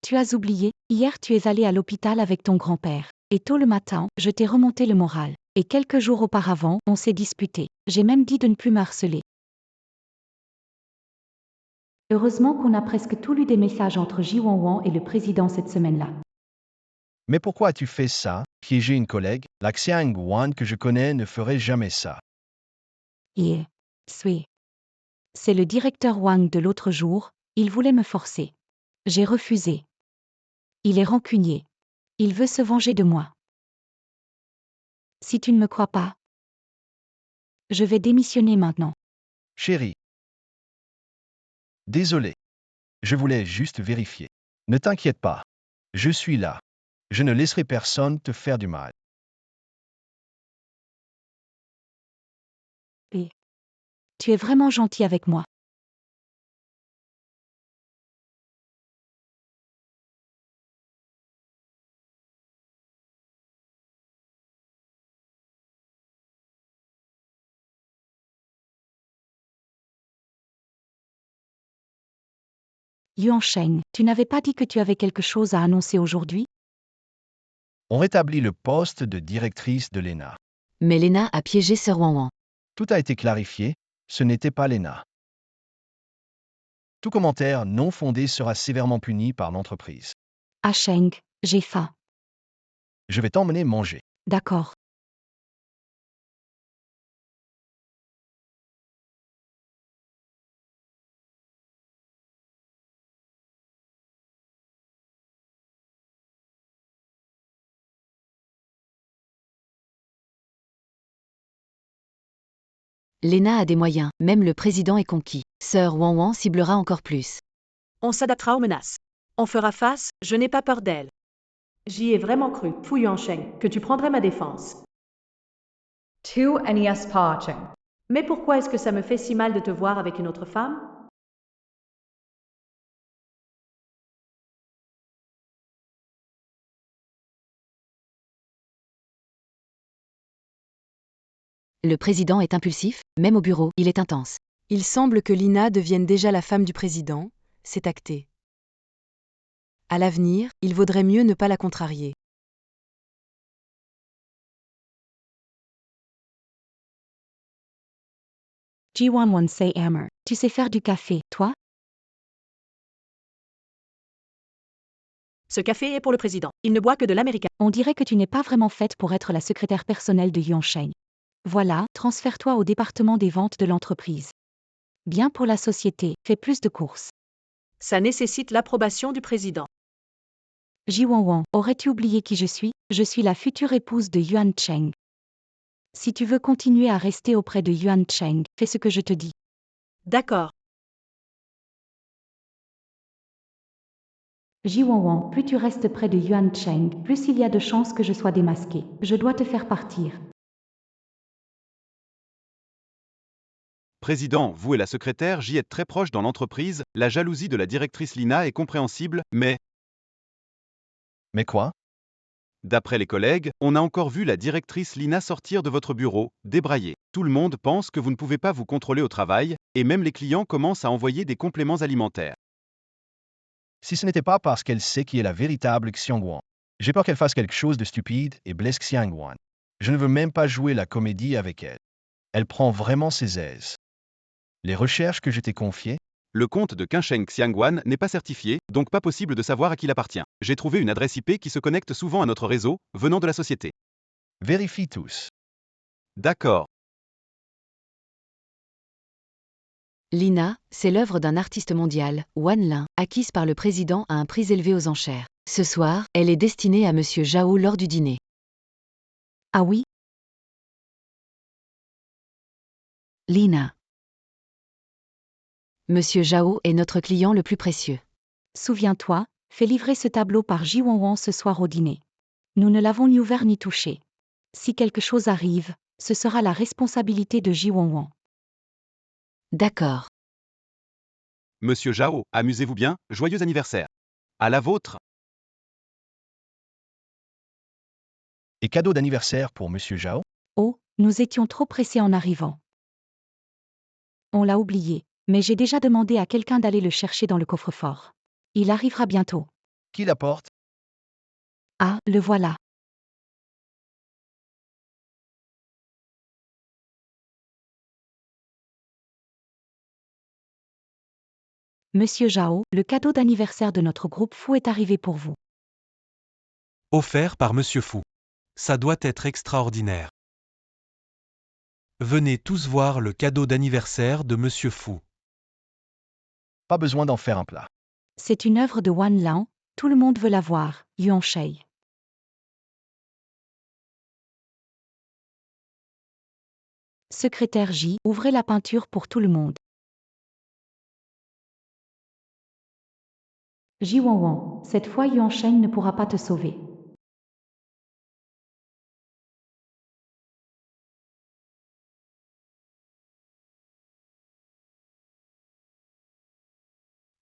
Tu as oublié, hier tu es allé à l'hôpital avec ton grand-père. Et tôt le matin, je t'ai remonté le moral. Et quelques jours auparavant, on s'est disputé. J'ai même dit de ne plus me harceler. Heureusement qu'on a presque tout lu des messages entre Jiwanwan et le président cette semaine-là. Mais pourquoi as-tu fait ça? Piéger une collègue? La Xiangwan que je connais ne ferait jamais ça. C'est le directeur Wang de l'autre jour, il voulait me forcer. J'ai refusé. Il est rancunier. Il veut se venger de moi. Si tu ne me crois pas, je vais démissionner maintenant. Chérie. Désolé. Je voulais juste vérifier. Ne t'inquiète pas. Je suis là. Je ne laisserai personne te faire du mal. Et tu es vraiment gentil avec moi. Yuan Sheng, tu n'avais pas dit que tu avais quelque chose à annoncer aujourd'hui? On rétablit le poste de directrice de l'ENA. Mais Lena a piégé Sir Wanwan. Tout a été clarifié, ce n'était pas l'ENA. Tout commentaire non fondé sera sévèrement puni par l'entreprise. Acheng, j'ai faim. Je vais t'emmener manger. D'accord. Lena a des moyens, même le président est conquis. Sir Wanwan ciblera encore plus. On s'adaptera aux menaces. On fera face, je n'ai pas peur d'elle. J'y ai vraiment cru, Fu Yuansheng, que tu prendrais ma défense. 2 NES Parching. Mais pourquoi est-ce que ça me fait si mal de te voir avec une autre femme? Le président est impulsif, même au bureau, il est intense. Il semble que Lina devienne déjà la femme du président, c'est acté. À l'avenir, il vaudrait mieux ne pas la contrarier. G11 say Hammer. Tu sais faire du café, toi? Ce café est pour le président. Il ne boit que de l'américain. On dirait que tu n'es pas vraiment faite pour être la secrétaire personnelle de Yuan Sheng. Voilà, transfère-toi au département des ventes de l'entreprise. Bien pour la société, fais plus de courses. Ça nécessite l'approbation du président. Jiwanwan, aurais-tu oublié qui je suis? Je suis la future épouse de Yuan Cheng. Si tu veux continuer à rester auprès de Yuan Cheng, fais ce que je te dis. D'accord. Jiwanwan, plus tu restes près de Yuan Cheng, plus il y a de chances que je sois démasquée. Je dois te faire partir. Président, vous et la secrétaire J êtes très proches dans l'entreprise, la jalousie de la directrice Lina est compréhensible, mais, Mais quoi? d'après les collègues, on a encore vu la directrice Lina sortir de votre bureau, débrailler. Tout le monde pense que vous ne pouvez pas vous contrôler au travail, et même les clients commencent à envoyer des compléments alimentaires. Si ce n'était pas parce qu'elle sait qui est la véritable Xiangwan. J'ai peur qu'elle fasse quelque chose de stupide et blesse Xiangwan. Je ne veux même pas jouer la comédie avec elle. Elle prend vraiment ses aises. Les recherches que je t'ai confiées, Le compte de Qinsheng Xiangwan n'est pas certifié, donc pas possible de savoir à qui il appartient. J'ai trouvé une adresse IP qui se connecte souvent à notre réseau, venant de la société. vérifie tous. D'accord. Lina, c'est l'œuvre d'un artiste mondial, Wan Lin, acquise par le président à un prix élevé aux enchères. Ce soir, elle est destinée à Monsieur Zhao lors du dîner. Ah oui? Lina. Monsieur Zhao est notre client le plus précieux. Souviens-toi, fais livrer ce tableau par Jiwanwan ce soir au dîner. Nous ne l'avons ni ouvert ni touché. Si quelque chose arrive, ce sera la responsabilité de Jiwanwan. D'accord. Monsieur Zhao, amusez-vous bien, joyeux anniversaire. À la vôtre. Et cadeau d'anniversaire pour Monsieur Zhao? Oh, nous étions trop pressés en arrivant. On l'a oublié, mais j'ai déjà demandé à quelqu'un d'aller le chercher dans le coffre-fort. Il arrivera bientôt. Qui l'apporte? Ah, le voilà. Monsieur Zhao, le cadeau d'anniversaire de notre groupe Fou est arrivé pour vous. Offert par Monsieur Fou. Ça doit être extraordinaire. Venez tous voir le cadeau d'anniversaire de Monsieur Fou. Pas besoin d'en faire un plat. C'est une œuvre de Wan Lan, tout le monde veut la voir, Yuan Sheng. Secrétaire J, ouvrez la peinture pour tout le monde. Jiwanwan, cette fois Yuan Sheng ne pourra pas te sauver.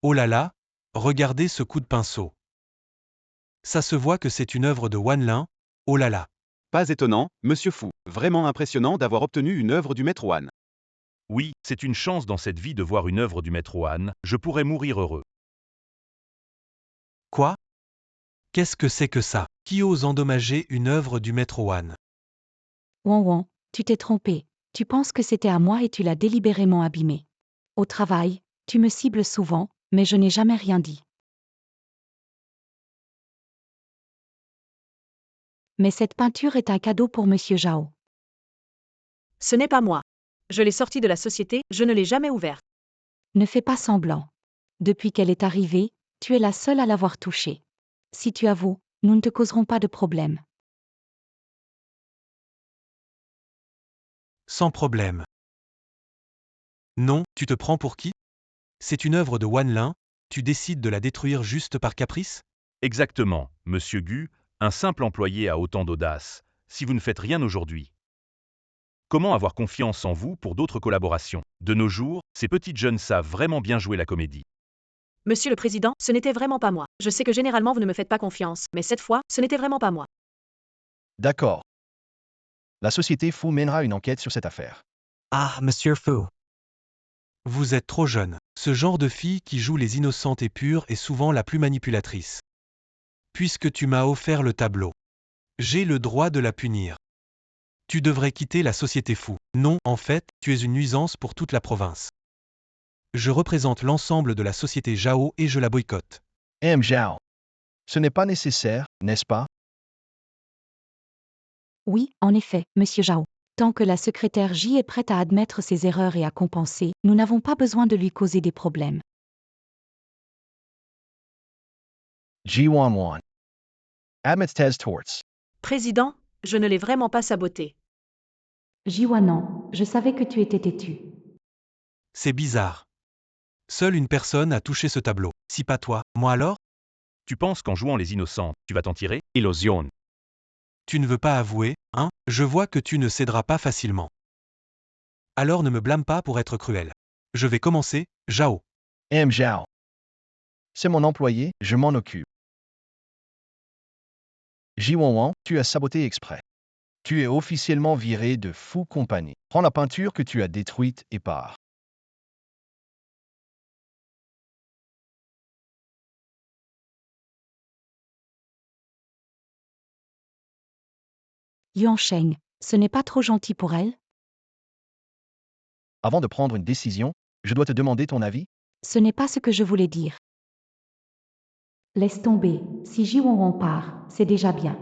Oh là là, regardez ce coup de pinceau. Ça se voit que c'est une œuvre de Wan Lin, oh là là. Pas étonnant, Monsieur Fou. Vraiment impressionnant d'avoir obtenu une œuvre du maître Wan. Oui, c'est une chance dans cette vie de voir une œuvre du maître Wan, je pourrais mourir heureux. Quoi? Qu'est-ce que c'est que ça? Qui ose endommager une œuvre du maître Wan? Wan, tu t'es trompé. Tu penses que c'était à moi et tu l'as délibérément abîmé. Au travail, tu me cibles souvent, mais je n'ai jamais rien dit. Mais cette peinture est un cadeau pour Monsieur Zhao. Ce n'est pas moi. Je l'ai sortie de la société, je ne l'ai jamais ouverte. Ne fais pas semblant. Depuis qu'elle est arrivée, tu es la seule à l'avoir touchée. Si tu avoues, nous ne te causerons pas de problème. Sans problème. Non, tu te prends pour qui? C'est une œuvre de Wan Lin, tu décides de la détruire juste par caprice? Exactement, Monsieur Gu, un simple employé a autant d'audace, si vous ne faites rien aujourd'hui. Comment avoir confiance en vous pour d'autres collaborations? De nos jours, ces petites jeunes savent vraiment bien jouer la comédie. Monsieur le Président, ce n'était vraiment pas moi. Je sais que généralement vous ne me faites pas confiance, mais cette fois, ce n'était vraiment pas moi. D'accord. La société Fu mènera une enquête sur cette affaire. Ah, Monsieur Fu. Vous êtes trop jeune. Ce genre de fille qui joue les innocentes et pures est souvent la plus manipulatrice. Puisque tu m'as offert le tableau, j'ai le droit de la punir. Tu devrais quitter la société Fu. Non, en fait, tu es une nuisance pour toute la province. Je représente l'ensemble de la société Zhao et je la boycotte. Zhao. Ce n'est pas nécessaire, n'est-ce pas? Oui, en effet, Monsieur Zhao. Tant que la secrétaire J est prête à admettre ses erreurs et à compenser, nous n'avons pas besoin de lui causer des problèmes. Ji Wanwan. Admets torts. Président, je ne l'ai vraiment pas saboté. Jiwa non, je savais que tu étais têtu. C'est bizarre. Seule une personne a touché ce tableau. Si pas toi, moi alors? Tu penses qu'en jouant les innocentes, tu vas t'en tirer? Illusion. Tu ne veux pas avouer, hein? Je vois que tu ne céderas pas facilement. Alors ne me blâme pas pour être cruel. Je vais commencer, Zhao. Zhao. C'est mon employé, je m'en occupe. Ji Wanwan, tu as saboté exprès. Tu es officiellement viré de Fu Company. Prends la peinture que tu as détruite et pars. Yuan Sheng, ce n'est pas trop gentil pour elle? Avant de prendre une décision, je dois te demander ton avis. Ce n'est pas ce que je voulais dire. Laisse tomber, si Ji Wanwan part, c'est déjà bien.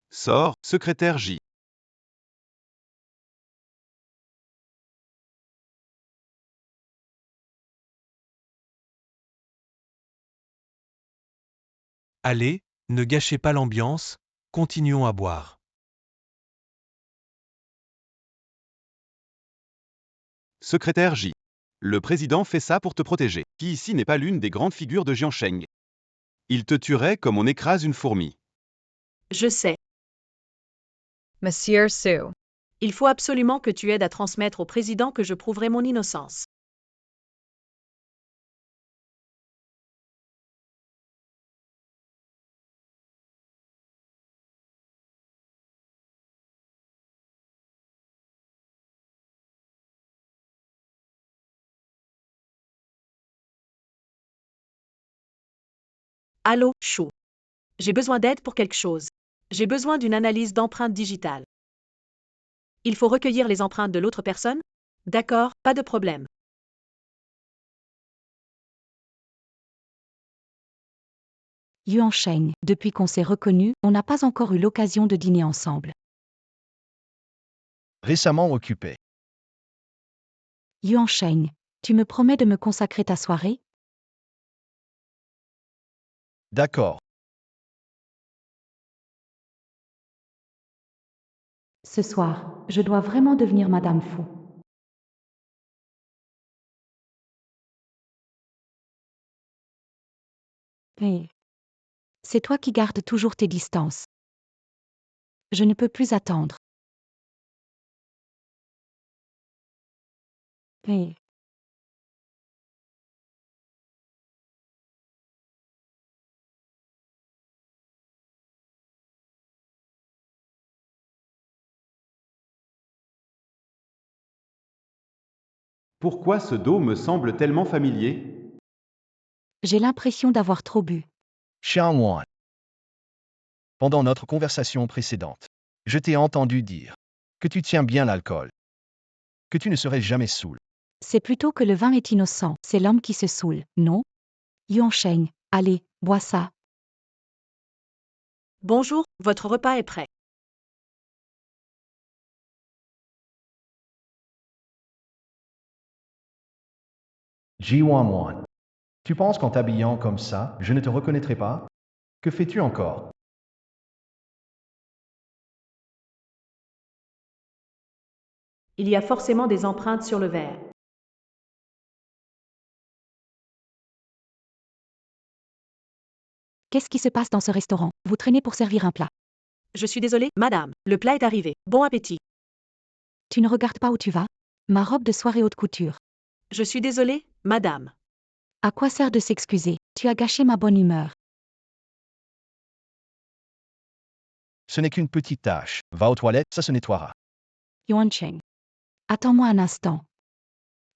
Sors, secrétaire J. Allez, ne gâchez pas l'ambiance, continuons à boire. Secrétaire J. Le président fait ça pour te protéger. Qui ici n'est pas l'une des grandes figures de Jiansheng? Il te tuerait comme on écrase une fourmi. Je sais. Monsieur Su. Il faut absolument que tu aides à transmettre au président que je prouverai mon innocence. Allô, Chou. J'ai besoin d'aide pour quelque chose. J'ai besoin d'une analyse d'empreintes digitales. Il faut recueillir les empreintes de l'autre personne? D'accord, pas de problème. Yuan Sheng, depuis qu'on s'est reconnus, on n'a pas encore eu l'occasion de dîner ensemble. Récemment occupé. Yuan Sheng, tu me promets de me consacrer ta soirée? D'accord. Ce soir, je dois vraiment devenir Madame Fu. Hé. C'est toi qui gardes toujours tes distances. Je ne peux plus attendre. Hé. Pourquoi ce dos me semble tellement familier? J'ai l'impression d'avoir trop bu. Xiang Wan. Pendant notre conversation précédente, je t'ai entendu dire que tu tiens bien l'alcool, que tu ne serais jamais saoul. C'est plutôt que le vin est innocent, c'est l'homme qui se saoule, non? Yuan Sheng, allez, bois ça. Bonjour, votre repas est prêt. Ji Wanwan. Tu penses qu'en t'habillant comme ça, je ne te reconnaîtrai pas? Que fais-tu encore? Il y a forcément des empreintes sur le verre. Qu'est-ce qui se passe dans ce restaurant? Vous traînez pour servir un plat. Je suis désolée, madame, le plat est arrivé. Bon appétit. Tu ne regardes pas où tu vas? Ma robe de soirée haute couture. Je suis désolée, madame. À quoi sert de s'excuser? Tu as gâché ma bonne humeur. Ce n'est qu'une petite tâche. Va aux toilettes, ça se nettoiera. Yuancheng. Attends-moi un instant.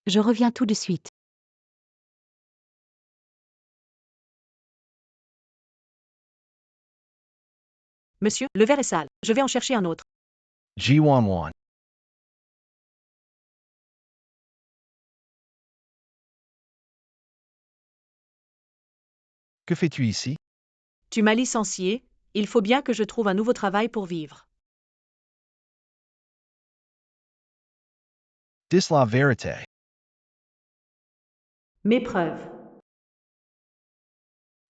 Je reviens tout de suite. Monsieur, le verre est sale. Je vais en chercher un autre. Ji Wan. Que fais-tu ici? Tu m'as licencié, il faut bien que je trouve un nouveau travail pour vivre. Dis la vérité. Mes preuves.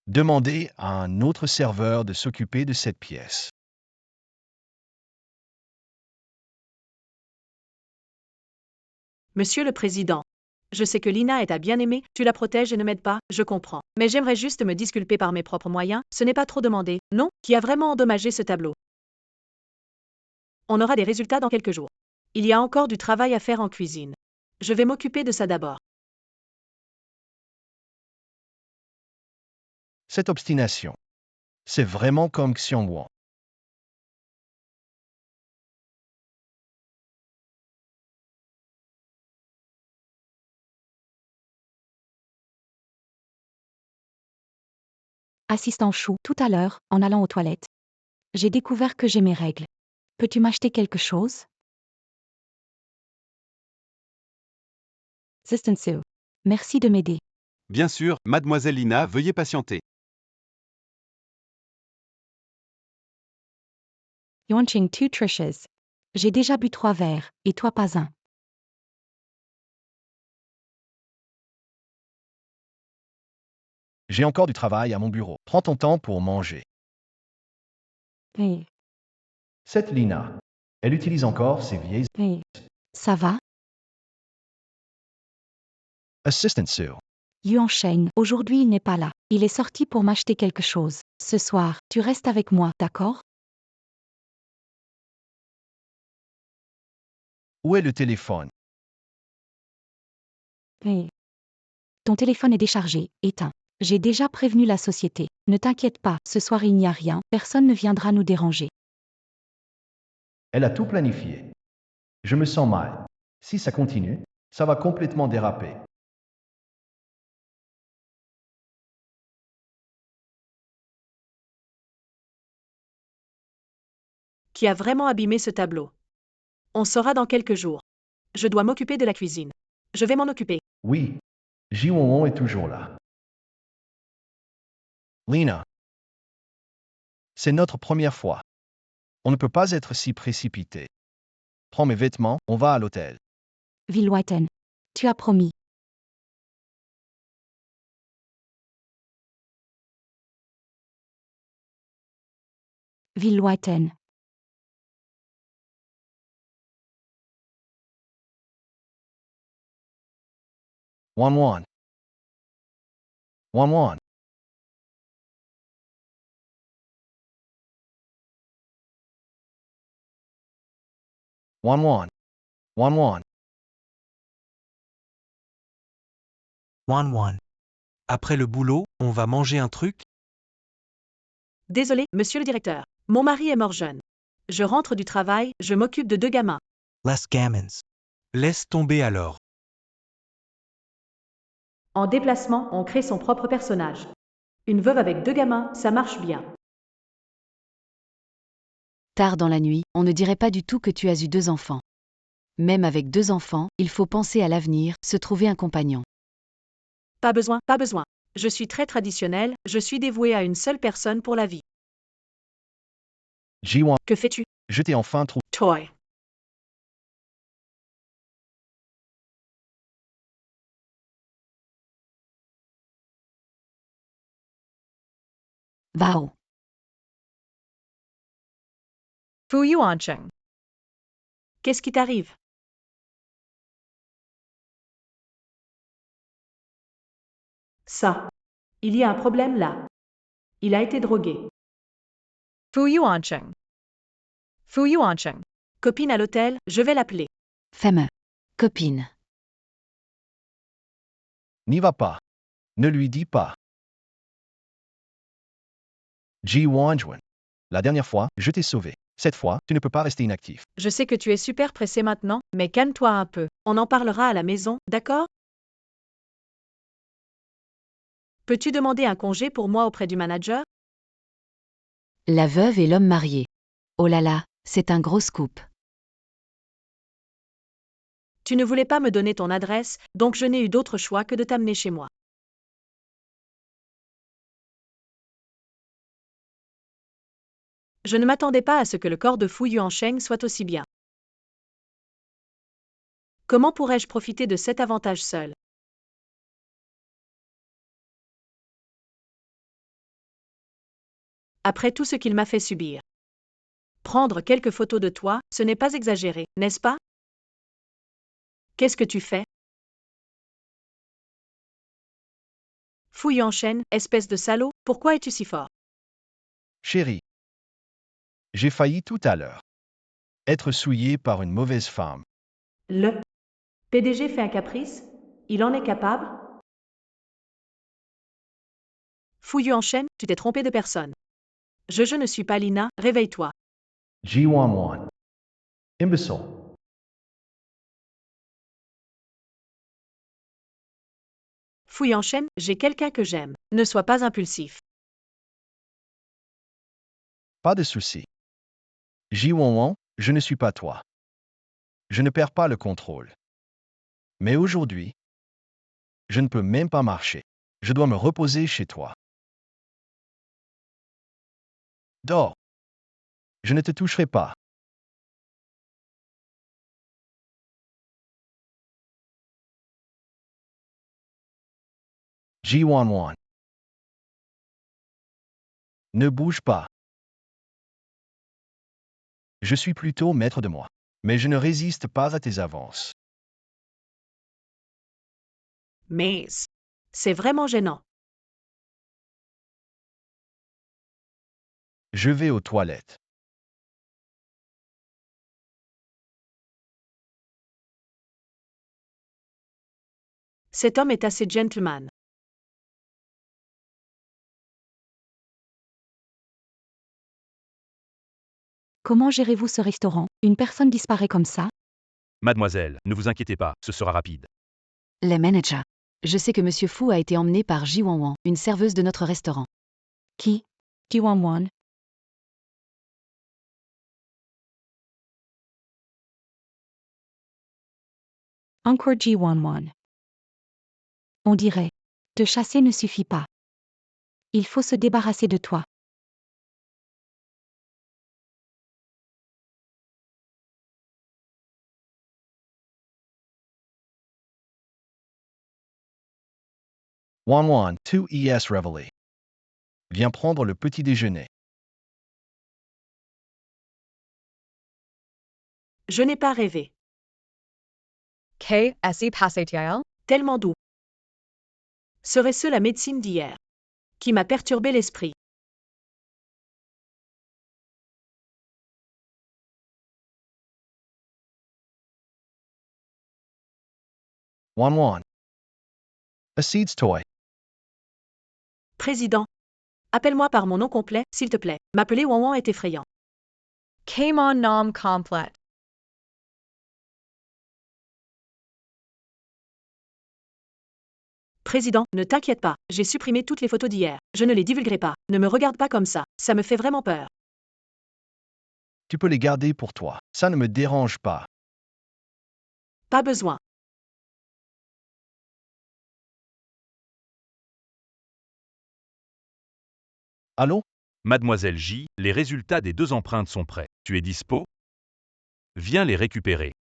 Demandez à un autre serveur de s'occuper de cette pièce. Monsieur le Président, je sais que Lina est ta bien-aimée, tu la protèges et ne m'aides pas, je comprends. Mais j'aimerais juste me disculper par mes propres moyens, ce n'est pas trop demandé, non, qui a vraiment endommagé ce tableau. On aura des résultats dans quelques jours. Il y a encore du travail à faire en cuisine. Je vais m'occuper de ça d'abord. Cette obstination. C'est vraiment comme Xiongguo. Assistant Chou, tout à l'heure, en allant aux toilettes, j'ai découvert que j'ai mes règles. Peux-tu m'acheter quelque chose? Assistant Sue. Merci de m'aider. Bien sûr, mademoiselle Lina, veuillez patienter. Yuancheng 2 Trishes. J'ai déjà bu 3 verres, et toi pas un. J'ai encore du travail à mon bureau. Prends ton temps pour manger. Hey, Cette Lina. Elle utilise encore ses vieilles... hey. Ça va? Assistant Sue. Yuancheng, aujourd'hui il n'est pas là. Il est sorti pour m'acheter quelque chose. Ce soir, tu restes avec moi, d'accord? Où est le téléphone? Hey. Ton téléphone est déchargé, éteint. J'ai déjà prévenu la société. Ne t'inquiète pas, ce soir il n'y a rien, personne ne viendra nous déranger. Elle a tout planifié. Je me sens mal. Si ça continue, ça va complètement déraper. Qui a vraiment abîmé ce tableau? On saura dans quelques jours. Je dois m'occuper de la cuisine. Je vais m'en occuper. Oui. Ji Wan est toujours là. Lina. C'est notre première fois. On ne peut pas être si précipité. Prends mes vêtements, on va à l'hôtel. Vilwaiten. Tu as promis. Vilwaiten. Wan. Wan. Wan. Wan. Après le boulot, on va manger un truc? Désolé, monsieur le directeur. Mon mari est mort jeune. Je rentre du travail, je m'occupe de 2 gamins. Less gammons. Laisse tomber alors. En déplacement, on crée son propre personnage. Une veuve avec 2 gamins, ça marche bien. Tard dans la nuit, on ne dirait pas du tout que tu as eu 2 enfants. Même avec 2 enfants, il faut penser à l'avenir, se trouver un compagnon. Pas besoin, pas besoin. Je suis très traditionnelle, je suis dévouée à une seule personne pour la vie. Ji Wan. Que fais-tu? Je t'ai enfin trouvé. Toy. Vao. Fu Yuancheng. Qu'est-ce qui t'arrive? Ça. Il y a un problème là. Il a été drogué. Fu Yuancheng. Fu Yuancheng. Copine à l'hôtel, je vais l'appeler. Fameux. Copine. N'y va pas. Ne lui dis pas. Ji Wanjuan. La dernière fois, je t'ai sauvé. Cette fois, tu ne peux pas rester inactif. Je sais que tu es super pressé maintenant, mais calme-toi un peu. On en parlera à la maison, d'accord? Peux-tu demander un congé pour moi auprès du manager? La veuve et l'homme marié. Oh là là, c'est un gros scoop. Tu ne voulais pas me donner ton adresse, donc je n'ai eu d'autre choix que de t'amener chez moi. Je ne m'attendais pas à ce que le corps de Fu Yuansheng soit aussi bien. Comment pourrais-je profiter de cet avantage seul? Après tout ce qu'il m'a fait subir. Prendre quelques photos de toi, ce n'est pas exagéré, n'est-ce pas? Qu'est-ce que tu fais? Fu Yuanshen, espèce de salaud, pourquoi es-tu si fort? Chérie, j'ai failli tout à l'heure être souillé par une mauvaise femme. Le PDG fait un caprice? Il en est capable? Fu Yuanshen, tu t'es trompé de personne. Je ne suis pas Lina, réveille-toi. Ji Wan. Imbécile. Fu Yuanshen, j'ai quelqu'un que j'aime. Ne sois pas impulsif. Pas de souci. Ji Wan, je ne suis pas toi. Je ne perds pas le contrôle. Mais aujourd'hui, je ne peux même pas marcher. Je dois me reposer chez toi. Dors. Je ne te toucherai pas. Ji Wan. Ne bouge pas. Je suis plutôt maître de moi. Mais je ne résiste pas à tes avances. Mais c'est vraiment gênant. Je vais aux toilettes. Cet homme est assez gentleman. Comment gérez-vous ce restaurant? Une personne disparaît comme ça? Mademoiselle, ne vous inquiétez pas, ce sera rapide. Les managers. Je sais que Monsieur Fu a été emmené par Ji Wanwan, une serveuse de notre restaurant. Qui? Ji Wan. Encore Ji Wan. On dirait. Te chasser ne suffit pas. Il faut se débarrasser de toi. Wan, 2 ES révélé. Viens prendre le petit déjeuner. Je n'ai pas rêvé. KSE Passatiel? Tellement doux. Serait-ce la médecine d'hier qui m'a perturbé l'esprit? Wan. A seed's toy. Président. Appelle-moi par mon nom complet, s'il te plaît. M'appeler Wanwan est effrayant. Kamon Nom Complet. Président, ne t'inquiète pas, j'ai supprimé toutes les photos d'hier. Je ne les divulguerai pas. Ne me regarde pas comme ça. Ça me fait vraiment peur. Tu peux les garder pour toi. Ça ne me dérange pas. Pas besoin. Allô? Mademoiselle J, les résultats des 2 empreintes sont prêts. Tu es dispo? Viens les récupérer.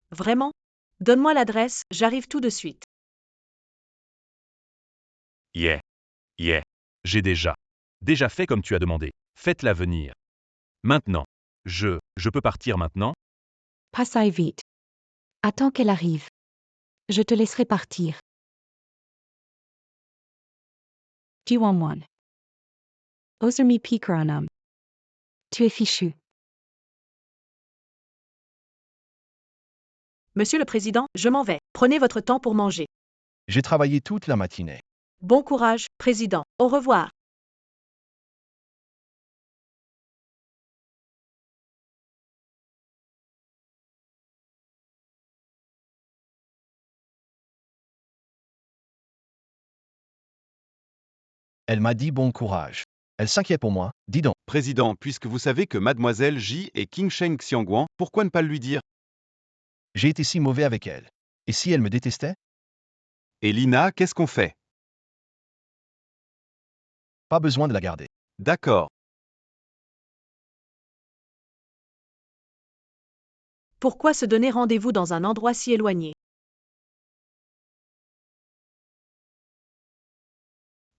Vraiment? Donne-moi l'adresse, j'arrive tout de suite. Yeah. J'ai déjà fait comme tu as demandé. Faites-la venir. Maintenant. Je peux partir maintenant? Pas ça vite. Attends qu'elle arrive. Je te laisserai partir. Ji Wan. Osermi Pikranam. Tu es fichu. Monsieur le Président, je m'en vais. Prenez votre temps pour manger. J'ai travaillé toute la matinée. Bon courage, Président. Au revoir. Elle m'a dit bon courage. Elle s'inquiète pour moi, dis donc. Président, puisque vous savez que mademoiselle J est King Sheng Xiangguan, pourquoi ne pas le lui dire? J'ai été si mauvais avec elle. Et si elle me détestait? Et Lina, qu'est-ce qu'on fait? Pas besoin de la garder. D'accord. Pourquoi se donner rendez-vous dans un endroit si éloigné?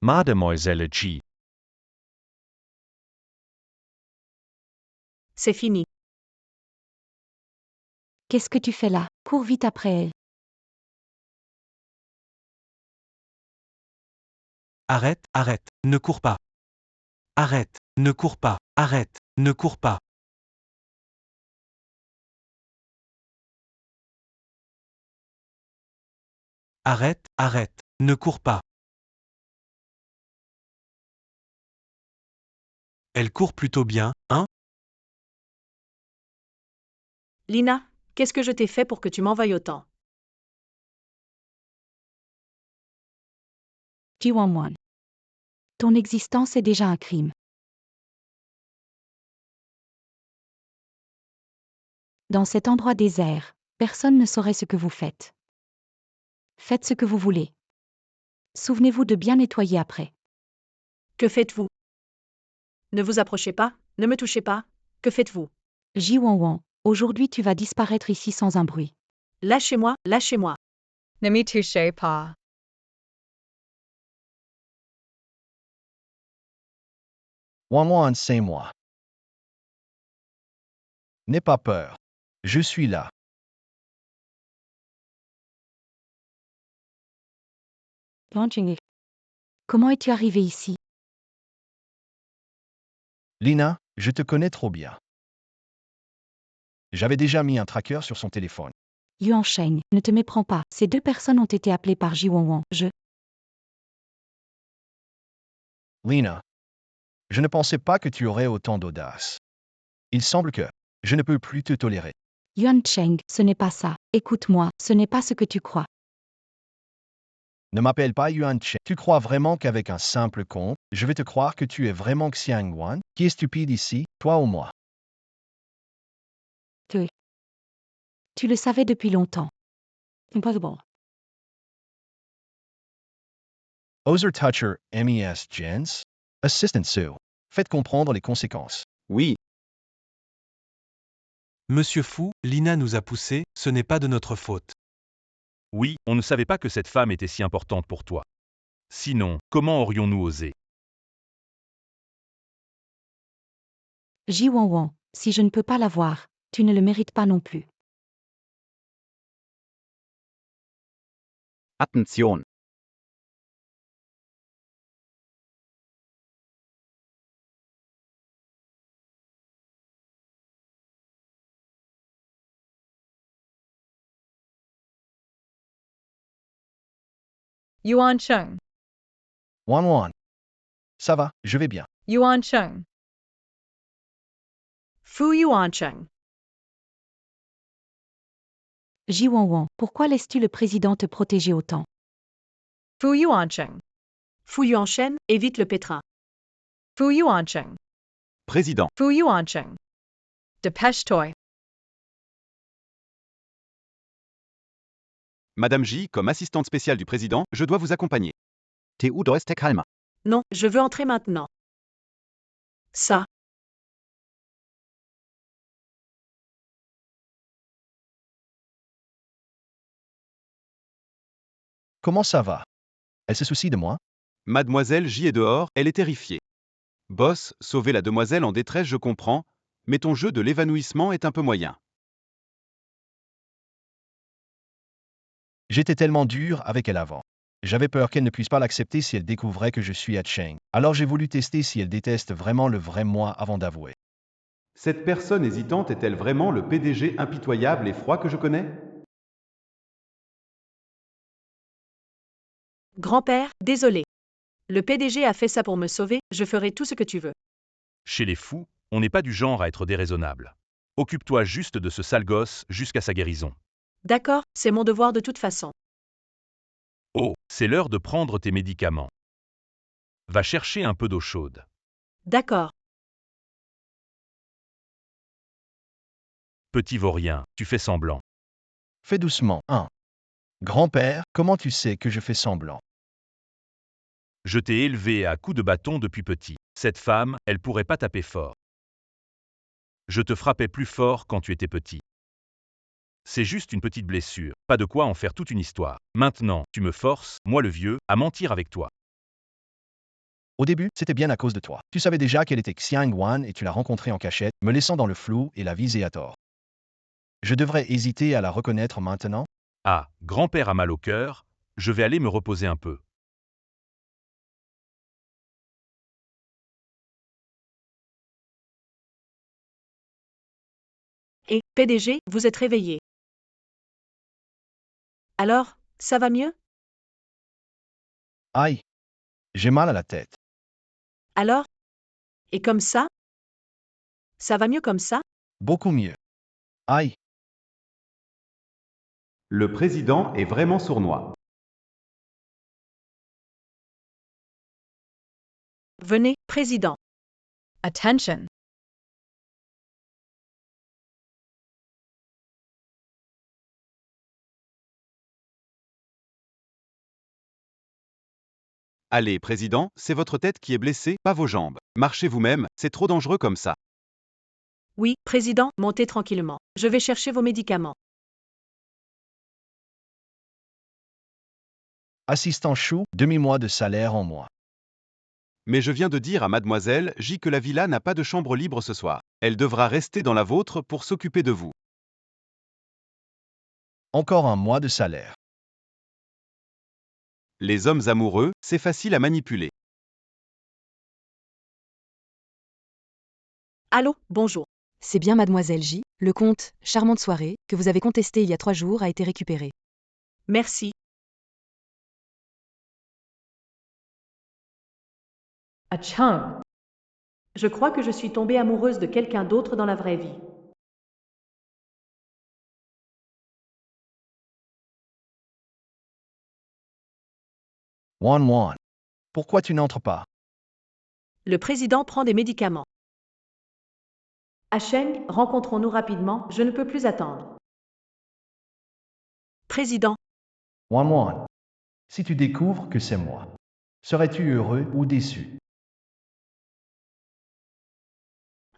Mademoiselle G. C'est fini. Qu'est-ce que tu fais là? Cours vite après elle. Arrête, arrête, ne cours pas. Arrête, ne cours pas, arrête, ne cours pas. Arrête, arrête, ne cours pas. Elle court plutôt bien, hein? Lina, qu'est-ce que je t'ai fait pour que tu m'en veuilles autant? Ji-Wan-Wan. Ton existence est déjà un crime. Dans cet endroit désert, personne ne saurait ce que vous faites. Faites ce que vous voulez. Souvenez-vous de bien nettoyer après. Que faites-vous? Ne vous approchez pas, ne me touchez pas, que faites-vous? Ji-Wan-Wan, aujourd'hui tu vas disparaître ici sans un bruit. Lâchez-moi, lâchez-moi. Ne me touchez pas. Wan, c'est moi. N'aie pas peur. Je suis là. Comment es-tu arrivé ici? Lina, je te connais trop bien. J'avais déjà mis un tracker sur son téléphone. Yuan Sheng, ne te méprends pas. Ces deux personnes ont été appelées par Ji-Wan-Wan. Lina, je ne pensais pas que tu aurais autant d'audace. Il semble que je ne peux plus te tolérer. Yuan Sheng, ce n'est pas ça. Écoute-moi, ce n'est pas ce que tu crois. Ne m'appelle pas Yuan Chen. Tu crois vraiment qu'avec un simple compte, je vais te croire que tu es vraiment Xiangguan, qui est stupide ici, toi ou moi? Tu le savais depuis longtemps. Impossible. Ozer Toucher, MES Jens, Assistant Sue. Faites comprendre les conséquences. Oui, Monsieur Fou, Lina nous a poussés, ce n'est pas de notre faute. Oui, on ne savait pas que cette femme était si importante pour toi. Sinon, comment aurions-nous osé? Ji-Wan-Wan, si je ne peux pas l'avoir, tu ne le mérites pas non plus. Attention. Yuan Sheng. Wan. Ça va, je vais bien. Yuan Sheng. Fu Yuancheng. Ji-Wan-Wan, pourquoi laisses-tu le président te protéger autant? Fu Yuancheng. Fu Yuanchen, évite le pétrin. Fu Yuancheng. Président. Fu Yuancheng. Dépêche-toi. Madame J, comme assistante spéciale du président, je dois vous accompagner. Tu dois rester calme. Non, je veux entrer maintenant. Ça. Comment ça va? Elle se soucie de moi? Mademoiselle J est dehors, elle est terrifiée. Boss, sauver la demoiselle en détresse, je comprends, mais ton jeu de l'évanouissement est un peu moyen. J'étais tellement dur avec elle avant. J'avais peur qu'elle ne puisse pas l'accepter si elle découvrait que je suis à Cheng. Alors j'ai voulu tester si elle déteste vraiment le vrai moi avant d'avouer. Cette personne hésitante est-elle vraiment le PDG impitoyable et froid que je connais? Grand-père, désolé. Le PDG a fait ça pour me sauver, je ferai tout ce que tu veux. Chez les fous, on n'est pas du genre à être déraisonnable. Occupe-toi juste de ce sale gosse jusqu'à sa guérison. D'accord, c'est mon devoir de toute façon. Oh, c'est l'heure de prendre tes médicaments. Va chercher un peu d'eau chaude. D'accord. Petit vaurien, tu fais semblant. Fais doucement. 1. Grand-père, comment tu sais que je fais semblant? Je t'ai élevé à coups de bâton depuis petit. Cette femme, elle pourrait pas taper fort. Je te frappais plus fort quand tu étais petit. C'est juste une petite blessure, pas de quoi en faire toute une histoire. Maintenant, tu me forces, moi le vieux, à mentir avec toi. Au début, c'était bien à cause de toi. Tu savais déjà qu'elle était Xiang Wan et tu l'as rencontrée en cachette, me laissant dans le flou et la viser à tort. Je devrais hésiter à la reconnaître maintenant? Ah, grand-père a mal au cœur, je vais aller me reposer un peu. Et, PDG, vous êtes réveillé. Alors, ça va mieux? Aïe, j'ai mal à la tête. Alors? Et comme ça? Ça va mieux comme ça? Beaucoup mieux. Aïe, Le président est vraiment sournois. Venez, président. Attention. Allez, président, c'est votre tête qui est blessée, pas vos jambes. Marchez vous-même, c'est trop dangereux comme ça. Oui, président, montez tranquillement. Je vais chercher vos médicaments. assistant Chou, demi-mois de salaire en mois. Mais je viens de dire à mademoiselle J que la villa n'a pas de chambre libre ce soir. Elle devra rester dans la vôtre pour s'occuper de vous. Encore un mois de salaire. Les hommes amoureux, c'est facile à manipuler. Allô, bonjour. C'est bien mademoiselle J, le compte « Charmante soirée » que vous avez contesté il y a 3 jours a été récupéré. Merci. Achung. Je crois que je suis tombée amoureuse de quelqu'un d'autre dans la vraie vie. Wan Wan. Pourquoi tu n'entres pas? Le président prend des médicaments. Asheng, rencontrons-nous rapidement, je ne peux plus attendre. Président, Wan Wan. Si tu découvres que c'est moi, serais-tu heureux ou déçu?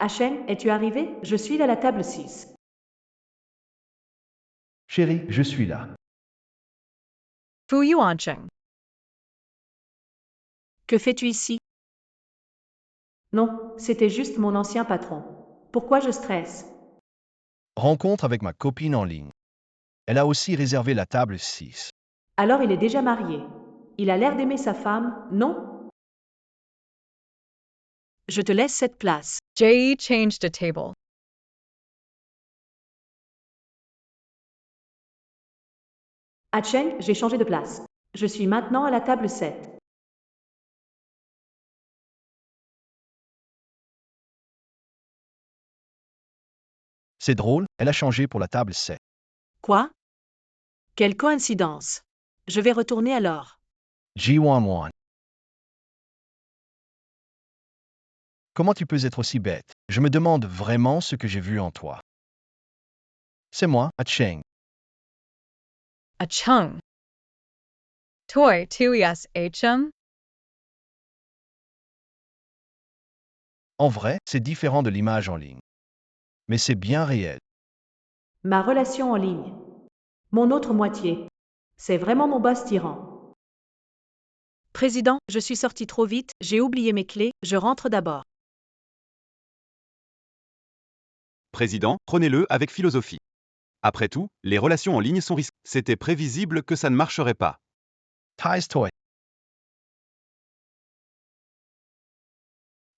Asheng, es-tu arrivé? Je suis à la table 6. Chérie, je suis là. Fu Yuancheng. Que fais-tu ici? Non, c'était juste mon ancien patron. Pourquoi je stresse? Rencontre avec ma copine en ligne. Elle a aussi réservé la table 6. Alors il est déjà marié. Il a l'air d'aimer sa femme, non? Je te laisse cette place. Jay changed a table. Asheng, j'ai changé de place. Je suis maintenant à la table 7. C'est drôle, elle a changé pour la table 7. Quoi? Quelle coïncidence. Je vais retourner alors. Ji Wan Wan. Comment tu peux être aussi bête? Je me demande vraiment ce que j'ai vu en toi. C'est moi, Acheng. Achung. Toy Tuyas Hum. En vrai, c'est différent de l'image en ligne. Mais c'est bien réel. Ma relation en ligne. Mon autre moitié. C'est vraiment mon boss tyran. Président, je suis sorti trop vite, j'ai oublié mes clés, je rentre d'abord. Président, prenez-le avec philosophie. Après tout, les relations en ligne sont risquées. C'était prévisible que ça ne marcherait pas. Ties Toy.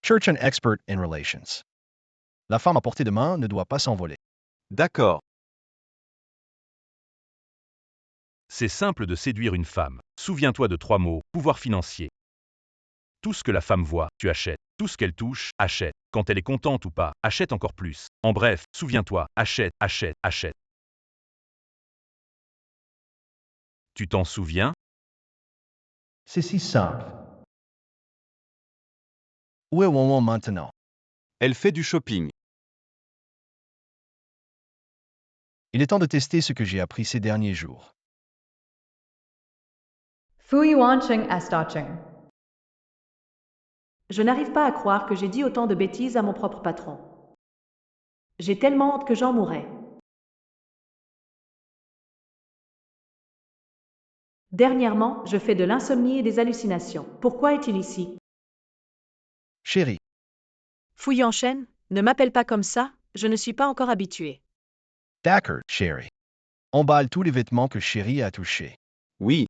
Church and expert in relations. La femme à portée de main ne doit pas s'envoler. D'accord. C'est simple de séduire une femme. Souviens-toi de 3 mots, pouvoir financier. Tout ce que la femme voit, tu achètes. Tout ce qu'elle touche, achète. Quand elle est contente ou pas, achète encore plus. En bref, souviens-toi, achète, achète, achète. Tu t'en souviens? C'est si simple. Où est Wanwan maintenant? Elle fait du shopping. Il est temps de tester ce que j'ai appris ces derniers jours. Fu Yuancheng Estacheng. Je n'arrive pas à croire que j'ai dit autant de bêtises à mon propre patron. J'ai tellement honte que j'en mourrais. Dernièrement, je fais de l'insomnie et des hallucinations. Pourquoi est-il ici? Chérie, Fu Yuanchen, ne m'appelle pas comme ça, je ne suis pas encore habituée. d'accord, chérie. Emballe tous les vêtements que chérie a touchés. Oui,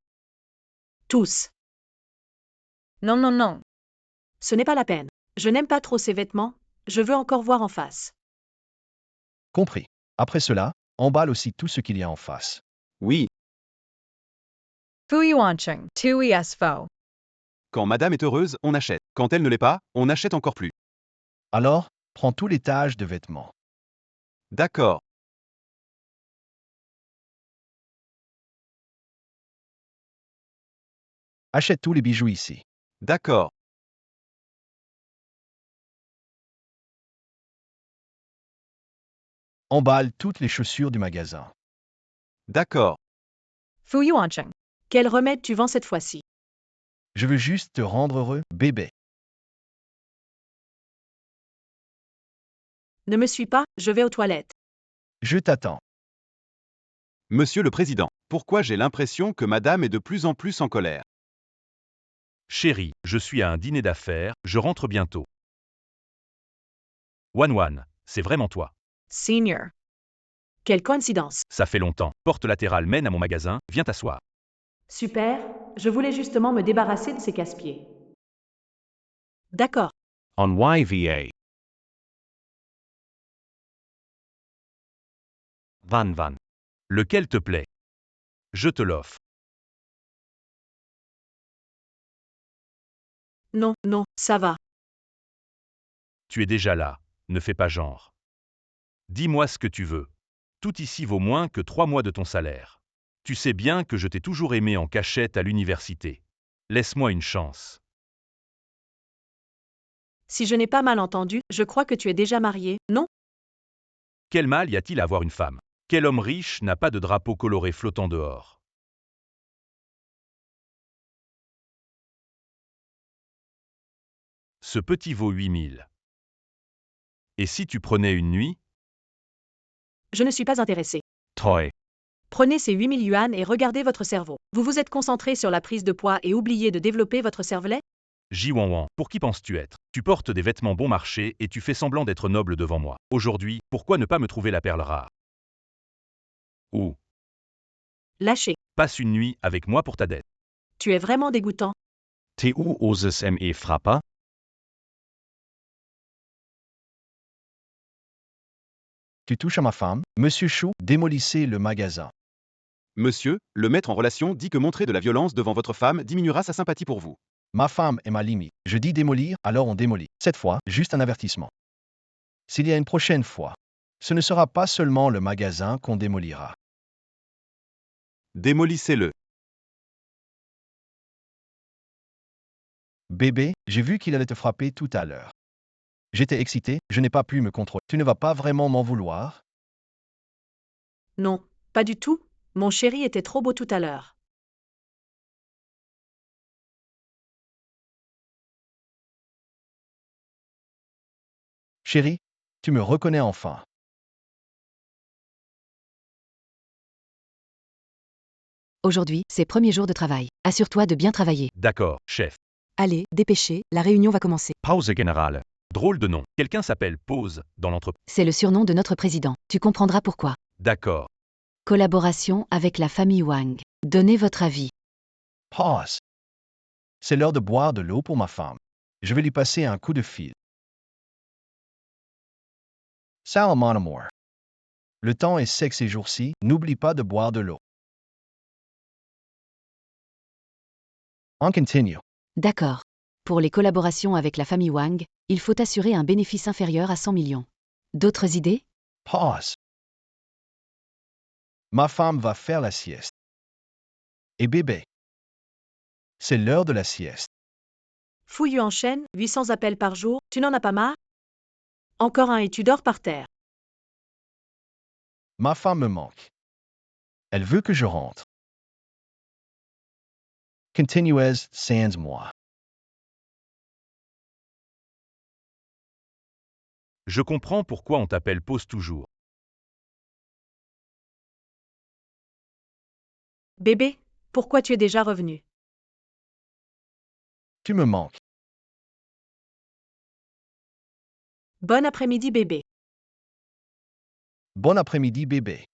Tous. Non, non, non. Ce n'est pas la peine. Je n'aime pas trop ces vêtements, je veux encore voir en face. Compris. Après cela, emballe aussi tout ce qu'il y a en face. oui. Fu Yuancheng. Tu es faux. Quand madame est heureuse, on achète. Quand elle ne l'est pas, on achète encore plus. Alors, prends tout l'étage de vêtements. D'accord. Achète tous les bijoux ici. D'accord. Emballe toutes les chaussures du magasin. D'accord. Fu Yuancheng. Quel remède tu vends cette fois-ci? Je veux juste te rendre heureux, bébé. Ne me suis pas, je vais aux toilettes. Je t'attends. Monsieur le Président, pourquoi j'ai l'impression que madame est de plus en plus en colère? Chérie, je suis à un dîner d'affaires, je rentre bientôt. Wanwan, c'est vraiment toi. Senior. Quelle coïncidence. Ça fait longtemps. Porte latérale mène à mon magasin, viens t'asseoir. Super, je voulais justement me débarrasser de ces casse-pieds. D'accord. On YVA. Van Van. Lequel te plaît? Je te l'offre. Non, non, ça va. Tu es déjà là, ne fais pas genre. Dis-moi ce que tu veux. Tout ici vaut moins que 3 mois de ton salaire. Tu sais bien que je t'ai toujours aimé en cachette à l'université. Laisse-moi une chance. Si je n'ai pas mal entendu, je crois que tu es déjà marié, non? Quel mal y a-t-il à avoir une femme? Quel homme riche n'a pas de drapeau coloré flottant dehors? Ce petit vaut 8000. Et si tu prenais une nuit? Je ne suis pas intéressée. Toy. Prenez ces 8000 yuan et regardez votre cerveau. Vous vous êtes concentré sur la prise de poids et oublié de développer votre cervelet? Jiwanwan, pour qui penses-tu être? Tu portes des vêtements bon marché et tu fais semblant d'être noble devant moi. Aujourd'hui, pourquoi ne pas me trouver la perle rare? Ou Lâchez. passe une nuit avec moi pour ta dette. Tu es vraiment dégoûtant. Tu oses me frapper? Tu touches à ma femme, Monsieur Chou, démolissez le magasin. Monsieur, le maître en relation dit que montrer de la violence devant votre femme diminuera sa sympathie pour vous. Ma femme est ma limite. Je dis démolir, alors on démolit. Cette fois, juste un avertissement. S'il y a une prochaine fois, ce ne sera pas seulement le magasin qu'on démolira. Démolissez-le. Bébé, j'ai vu qu'il allait te frapper tout à l'heure. J'étais excité, je n'ai pas pu me contrôler. Tu ne vas pas vraiment m'en vouloir? Non, pas du tout. Mon chéri était trop beau tout à l'heure. Chérie, tu me reconnais enfin. Aujourd'hui, c'est premier jour de travail. Assure-toi de bien travailler. D'accord, chef. Allez, dépêchez, la réunion va commencer. Pause générale. Drôle de nom. Quelqu'un s'appelle Pause dans l'entreprise. C'est le surnom de notre président. Tu comprendras pourquoi. D'accord. Collaboration avec la famille Wang. Donnez votre avis. Pause. C'est l'heure de boire de l'eau pour ma femme. Je vais lui passer un coup de fil. Salut mon amour. Le temps est sec ces jours-ci, n'oublie pas de boire de l'eau. On continue. D'accord. Pour les collaborations avec la famille Wang, il faut assurer un bénéfice inférieur à 100 millions. D'autres idées? Pause. Ma femme va faire la sieste. Et bébé, c'est l'heure de la sieste. Fouille en chaîne, 800 appels par jour, tu n'en as pas marre? Encore un et tu dors par terre. Ma femme me manque. Elle veut que je rentre. Continuez sans moi. Je comprends pourquoi on t'appelle pause toujours. Bébé, pourquoi tu es déjà revenu? Tu me manques. Bon après-midi bébé. Bon après-midi, bébé.